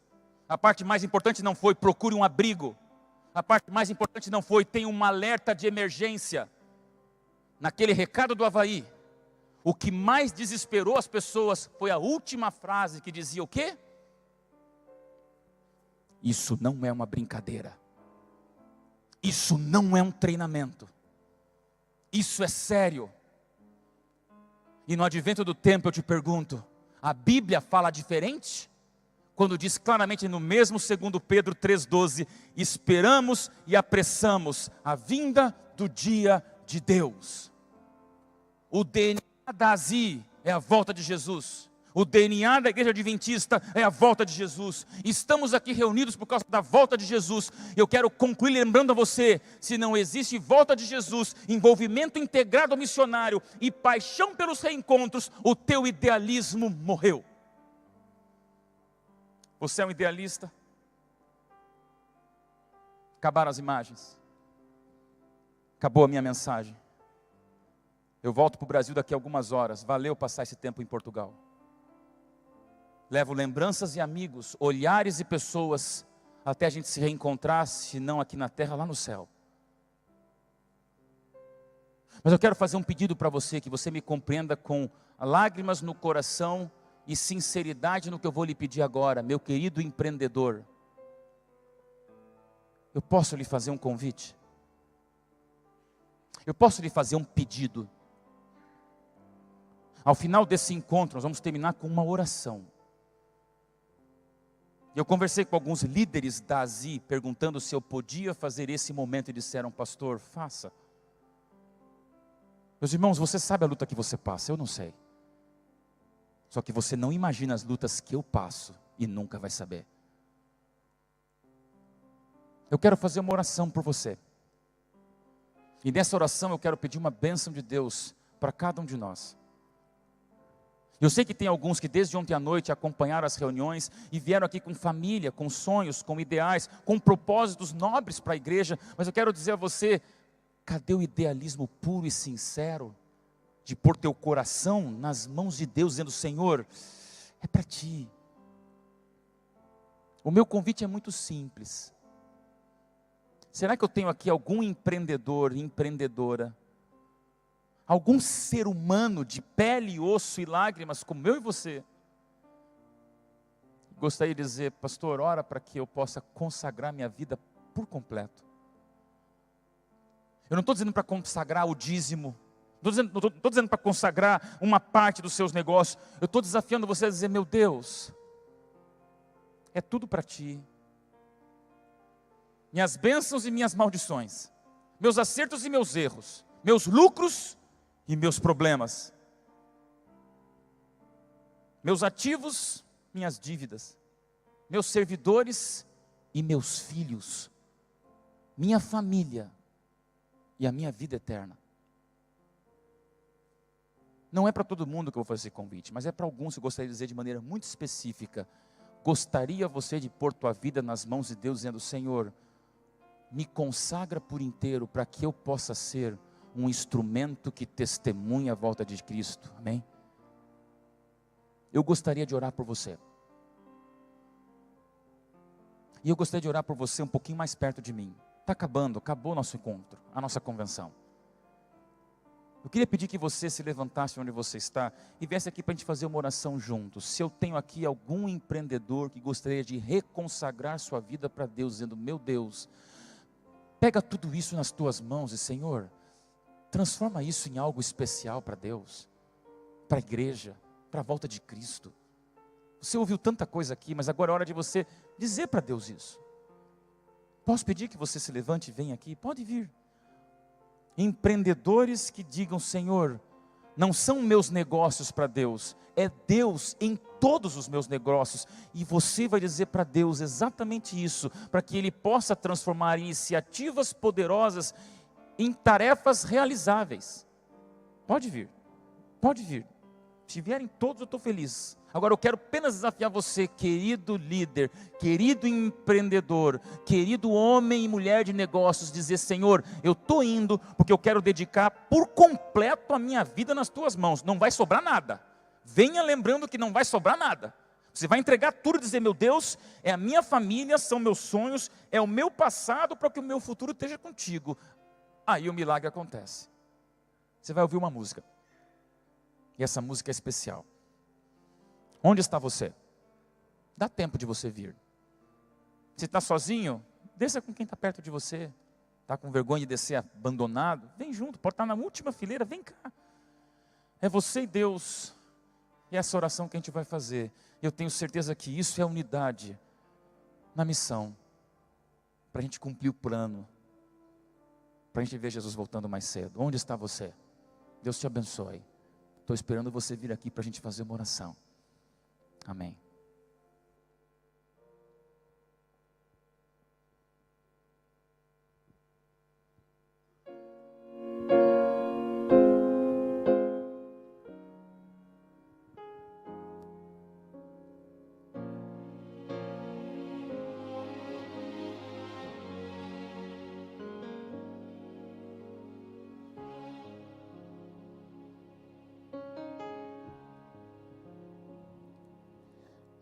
a parte mais importante não foi procure um abrigo, a parte mais importante não foi tem um alerta de emergência. Naquele recado do Havaí, o que mais desesperou as pessoas foi a última frase que dizia o quê? Isso não é uma brincadeira, isso não é um treinamento, isso é sério. E no advento do tempo eu te pergunto, a Bíblia fala diferente? Quando diz claramente no mesmo 2 Pedro 3,12, esperamos e apressamos a vinda do dia de Deus. O DNA da ASI é a volta de Jesus. O DNA da Igreja Adventista é a volta de Jesus. Estamos aqui reunidos por causa da volta de Jesus. Eu quero concluir lembrando a você: se não existe volta de Jesus, envolvimento integrado ao missionário e paixão pelos reencontros, o teu idealismo morreu. Você é um idealista? Acabaram as imagens. Acabou a minha mensagem. Eu volto para o Brasil daqui a algumas horas. Valeu passar esse tempo em Portugal. Levo lembranças e amigos, olhares e pessoas, até a gente se reencontrar, se não aqui na terra, lá no céu. Mas eu quero fazer um pedido para você, que você me compreenda com lágrimas no coração e sinceridade no que eu vou lhe pedir agora, meu querido empreendedor. Eu posso lhe fazer um convite? Eu posso lhe fazer um pedido? Ao final desse encontro, nós vamos terminar com uma oração. Eu conversei com alguns líderes da ASI, perguntando se eu podia fazer esse momento, e disseram: pastor, faça. Meus irmãos, você sabe a luta que você passa, eu não sei. Só que você não imagina as lutas que eu passo, e nunca vai saber. Eu quero fazer uma oração por você. E nessa oração eu quero pedir uma bênção de Deus para cada um de nós. Eu sei que tem alguns que desde ontem à noite acompanharam as reuniões e vieram aqui com família, com sonhos, com ideais, com propósitos nobres para a igreja. Mas eu quero dizer a você, cadê o idealismo puro e sincero de pôr teu coração nas mãos de Deus, dizendo: Senhor, é para ti. O meu convite é muito simples. Será que eu tenho aqui algum empreendedor, empreendedora, algum ser humano de pele, osso e lágrimas como eu e você, gostaria de dizer, pastor, ora para que eu possa consagrar minha vida por completo. Eu não estou dizendo para consagrar o dízimo, não estou dizendo para consagrar uma parte dos seus negócios, eu estou desafiando você a dizer, meu Deus, é tudo para ti. Minhas bênçãos e minhas maldições, meus acertos e meus erros, meus lucros e meus problemas, meus ativos, minhas dívidas, meus servidores e meus filhos, minha família e a minha vida eterna. Não é para todo mundo que eu vou fazer esse convite, mas é para alguns que eu gostaria de dizer de maneira muito específica. Gostaria você de pôr tua vida nas mãos de Deus, dizendo, Senhor, me consagra por inteiro para que eu possa ser um instrumento que testemunha a volta de Cristo, amém? Eu gostaria de orar por você. E eu gostaria de orar por você um pouquinho mais perto de mim. Acabou o nosso encontro, a nossa convenção. Eu queria pedir que você se levantasse onde você está e viesse aqui para a gente fazer uma oração juntos. Se eu tenho aqui algum empreendedor que gostaria de reconsagrar sua vida para Deus, dizendo, meu Deus, pega tudo isso nas tuas mãos e, Senhor, transforma isso em algo especial para Deus, para a igreja, para a volta de Cristo. Você ouviu tanta coisa aqui, mas agora é hora de você dizer para Deus isso. Posso pedir que você se levante e venha aqui? Pode vir. Empreendedores que digam, Senhor, não são meus negócios para Deus, é Deus em todos os meus negócios, e você vai dizer para Deus exatamente isso, para que Ele possa transformar iniciativas poderosas em tarefas realizáveis. Pode vir, pode vir. Se vierem todos, eu estou feliz. Agora eu quero apenas desafiar você, querido líder, querido empreendedor, querido homem e mulher de negócios, dizer, Senhor, eu estou indo porque eu quero dedicar por completo a minha vida nas tuas mãos. Não vai sobrar nada. Venha lembrando que não vai sobrar nada. Você vai entregar tudo e dizer, meu Deus, é a minha família, são meus sonhos, é o meu passado para que o meu futuro esteja contigo. Aí o milagre acontece. Você vai ouvir uma música. E essa música é especial. Onde está você? Dá tempo de você vir. Se está sozinho, desça com quem está perto de você. Está com vergonha de descer abandonado? Vem junto, pode estar na última fileira, vem cá. É você e Deus. E essa oração que a gente vai fazer. Eu tenho certeza que isso é unidade na missão. Para a gente cumprir o plano. Para a gente ver Jesus voltando mais cedo. Onde está você? Deus te abençoe. Estou esperando você vir aqui para a gente fazer uma oração. Amém.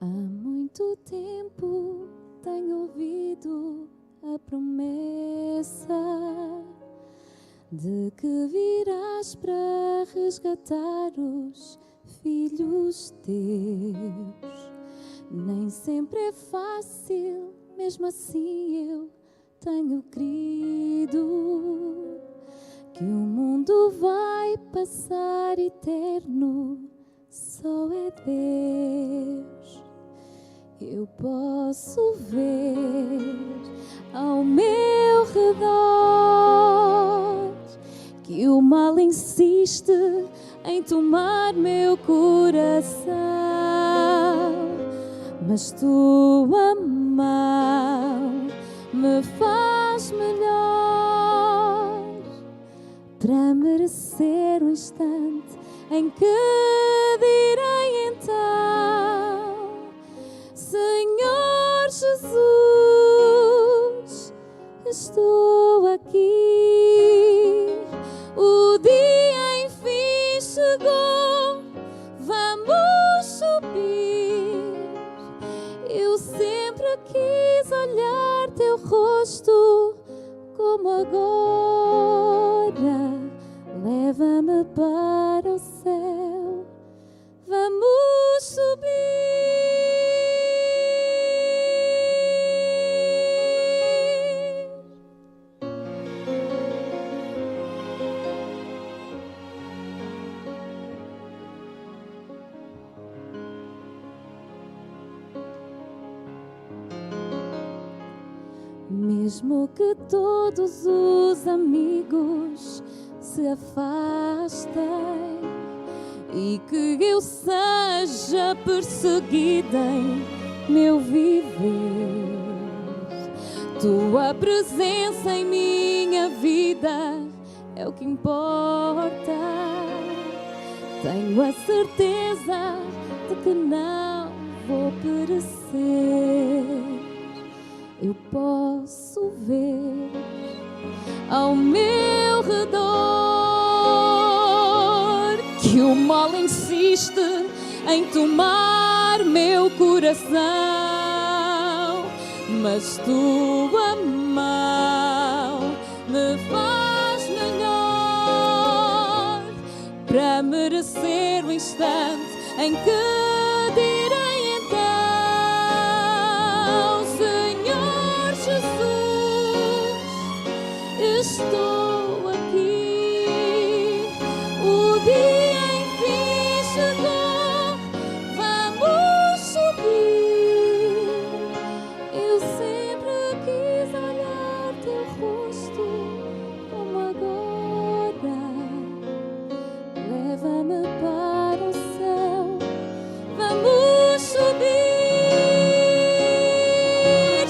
Há muito tempo tenho ouvido a promessa de que virás para resgatar os filhos teus. Nem sempre é fácil, mesmo assim eu tenho crido que o mundo vai passar eterno, só é Deus. Eu posso ver ao meu redor que o mal insiste em tomar meu coração, mas tua mão me faz melhor para merecer o instante em que direi então, Senhor Jesus, estou aqui. O dia enfim chegou, vamos subir. Eu sempre quis olhar teu rosto como agora. Leva-me para o céu, vamos subir. Mesmo que todos os amigos se afastem e que eu seja perseguida em meu viver, tua presença em minha vida é o que importa. Tenho a certeza de que não vou perecer. Eu posso ver ao meu redor que o mal insiste em tomar meu coração, mas tua mão me faz melhor para merecer o instante em que direi então: Senhor Jesus, estou aqui. O dia enfim chegou, vamos subir. Eu sempre quis olhar teu rosto como agora. Leva-me para o céu, vamos subir.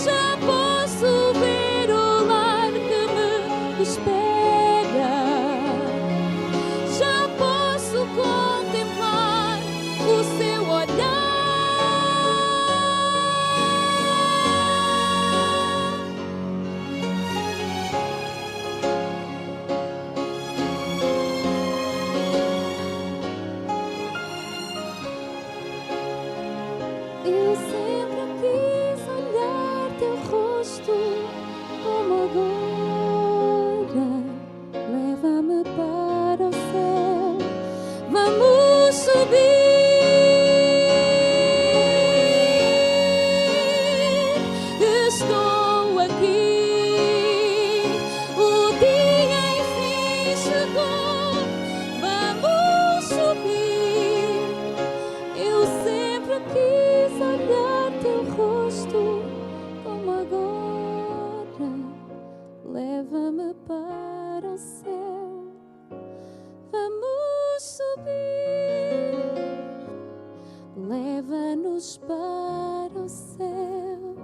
Já posso ver o lar que me espera. Já posso contemplar o seu olhar. Eu sempre quis olhar teu rosto como agora. Leva-me para o céu, vamos subir. Estou aqui. O dia enfim chegou, vamos subir. Eu sempre quis olhar teu rosto como agora. Leva-me para o céu, vamos subir. Leva-nos para o céu,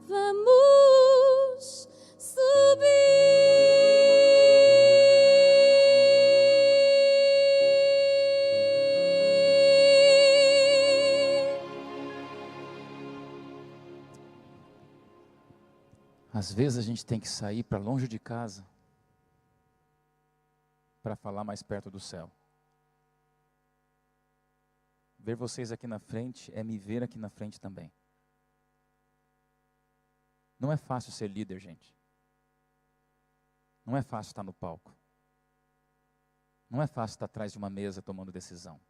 vamos subir. Às vezes a gente tem que sair para longe de casa para falar mais perto do céu. Ver vocês aqui na frente é me ver aqui na frente também. Não é fácil ser líder, gente. Não é fácil estar no palco. Não é fácil estar atrás de uma mesa tomando decisão.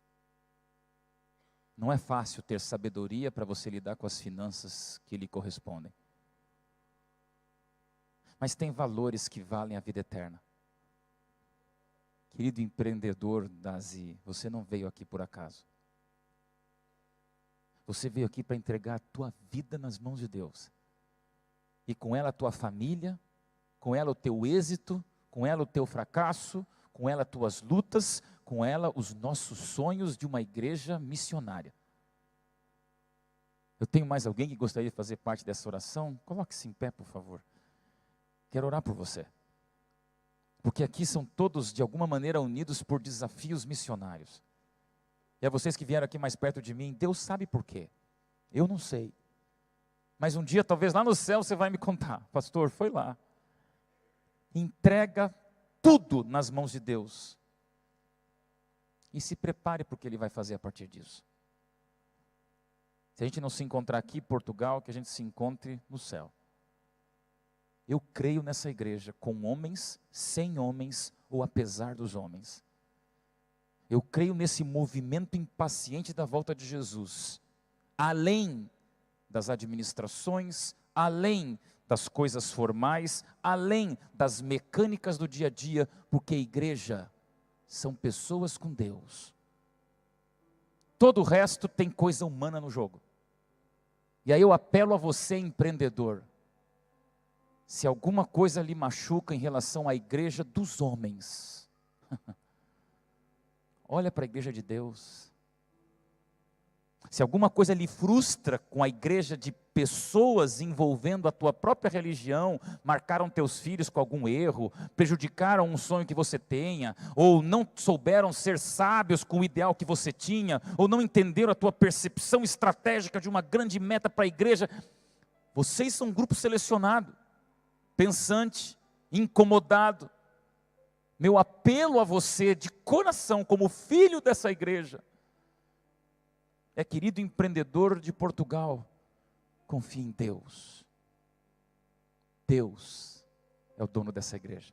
Não é fácil ter sabedoria para você lidar com as finanças que lhe correspondem. Mas tem valores que valem a vida eterna. Querido empreendedor Dazi, você não veio aqui por acaso. Você veio aqui para entregar a tua vida nas mãos de Deus. E com ela a tua família, com ela o teu êxito, com ela o teu fracasso, com ela as tuas lutas, com ela os nossos sonhos de uma igreja missionária. Eu tenho mais alguém que gostaria de fazer parte dessa oração? Coloque-se em pé, por favor. Quero orar por você. Porque aqui são todos, de alguma maneira, unidos por desafios missionários. E a vocês que vieram aqui mais perto de mim, Deus sabe por quê. Eu não sei. Mas um dia, talvez lá no céu, você vai me contar. Pastor, foi lá. Entrega tudo nas mãos de Deus. E se prepare para o que Ele vai fazer a partir disso. Se a gente não se encontrar aqui em Portugal, que a gente se encontre no céu. Eu creio nessa igreja com homens, sem homens ou apesar dos homens. Eu creio nesse movimento impaciente da volta de Jesus. Além das administrações, além das coisas formais, além das mecânicas do dia a dia, porque a igreja são pessoas com Deus. Todo o resto tem coisa humana no jogo. E aí eu apelo a você, empreendedor. Se alguma coisa lhe machuca em relação à igreja dos homens, olha para a igreja de Deus. Se alguma coisa lhe frustra com a igreja de pessoas envolvendo a tua própria religião, marcaram teus filhos com algum erro, prejudicaram um sonho que você tenha, ou não souberam ser sábios com o ideal que você tinha, ou não entenderam a tua percepção estratégica de uma grande meta para a igreja, vocês são um grupo selecionado, pensante, incomodado. Meu apelo a você de coração, como filho dessa igreja, é: querido empreendedor de Portugal, confie em Deus. Deus é o dono dessa igreja.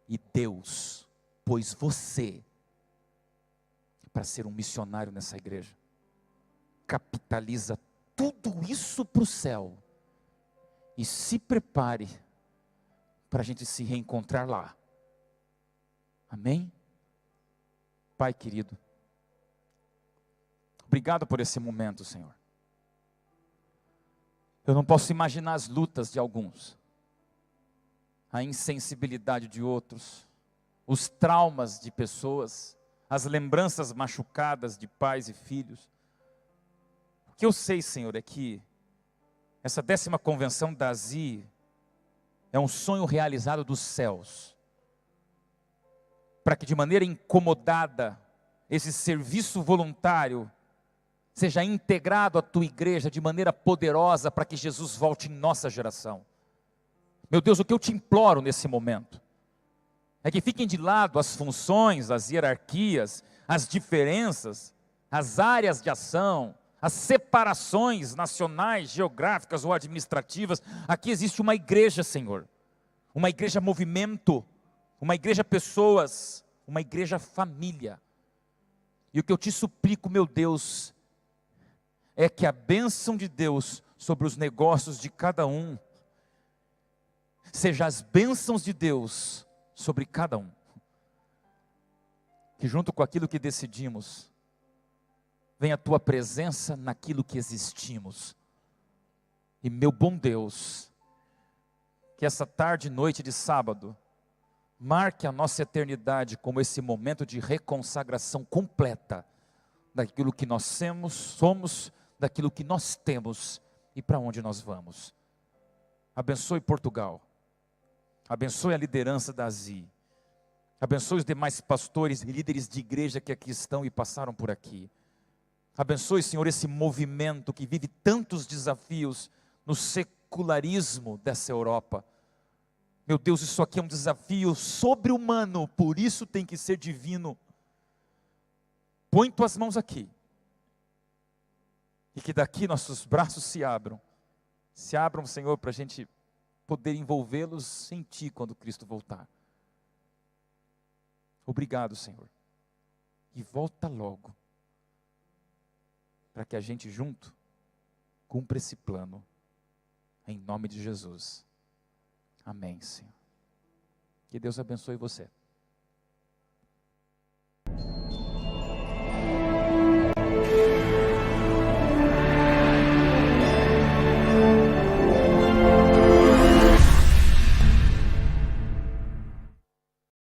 E Deus pôs você para ser um missionário nessa igreja. Capitaliza tudo isso para o céu. E se prepare para a gente se reencontrar lá. Amém? Pai querido, obrigado por esse momento, Senhor. Eu não posso imaginar as lutas de alguns, a insensibilidade de outros, os traumas de pessoas, as lembranças machucadas de pais e filhos. O que eu sei, Senhor, é que essa 10ª convenção da ASI é um sonho realizado dos céus, para que de maneira incomodada, esse serviço voluntário seja integrado à tua igreja de maneira poderosa, para que Jesus volte em nossa geração. Meu Deus, o que eu te imploro nesse momento, é que fiquem de lado as funções, as hierarquias, as diferenças, as áreas de ação, as separações nacionais, geográficas ou administrativas. Aqui existe uma igreja, Senhor, uma igreja movimento, uma igreja pessoas, uma igreja família. E o que eu te suplico, meu Deus, é que a bênção de Deus sobre os negócios de cada um, seja as bênçãos de Deus sobre cada um. Que junto com aquilo que decidimos, venha a tua presença naquilo que existimos. E meu bom Deus, que essa tarde e noite de sábado, marque a nossa eternidade como esse momento de reconsagração completa, daquilo que nós somos, daquilo que nós temos e para onde nós vamos. Abençoe Portugal, abençoe a liderança da ASI, abençoe os demais pastores e líderes de igreja que aqui estão e passaram por aqui. Abençoe, Senhor, esse movimento que vive tantos desafios no secularismo dessa Europa. Meu Deus, isso aqui é um desafio sobre-humano, por isso tem que ser divino. Põe tuas mãos aqui, e que daqui nossos braços se abram, Senhor, para a gente poder envolvê-los em Ti quando Cristo voltar. Obrigado, Senhor, e volta logo, para que a gente junto cumpra esse plano, em nome de Jesus. Amém, Senhor. Que Deus abençoe você.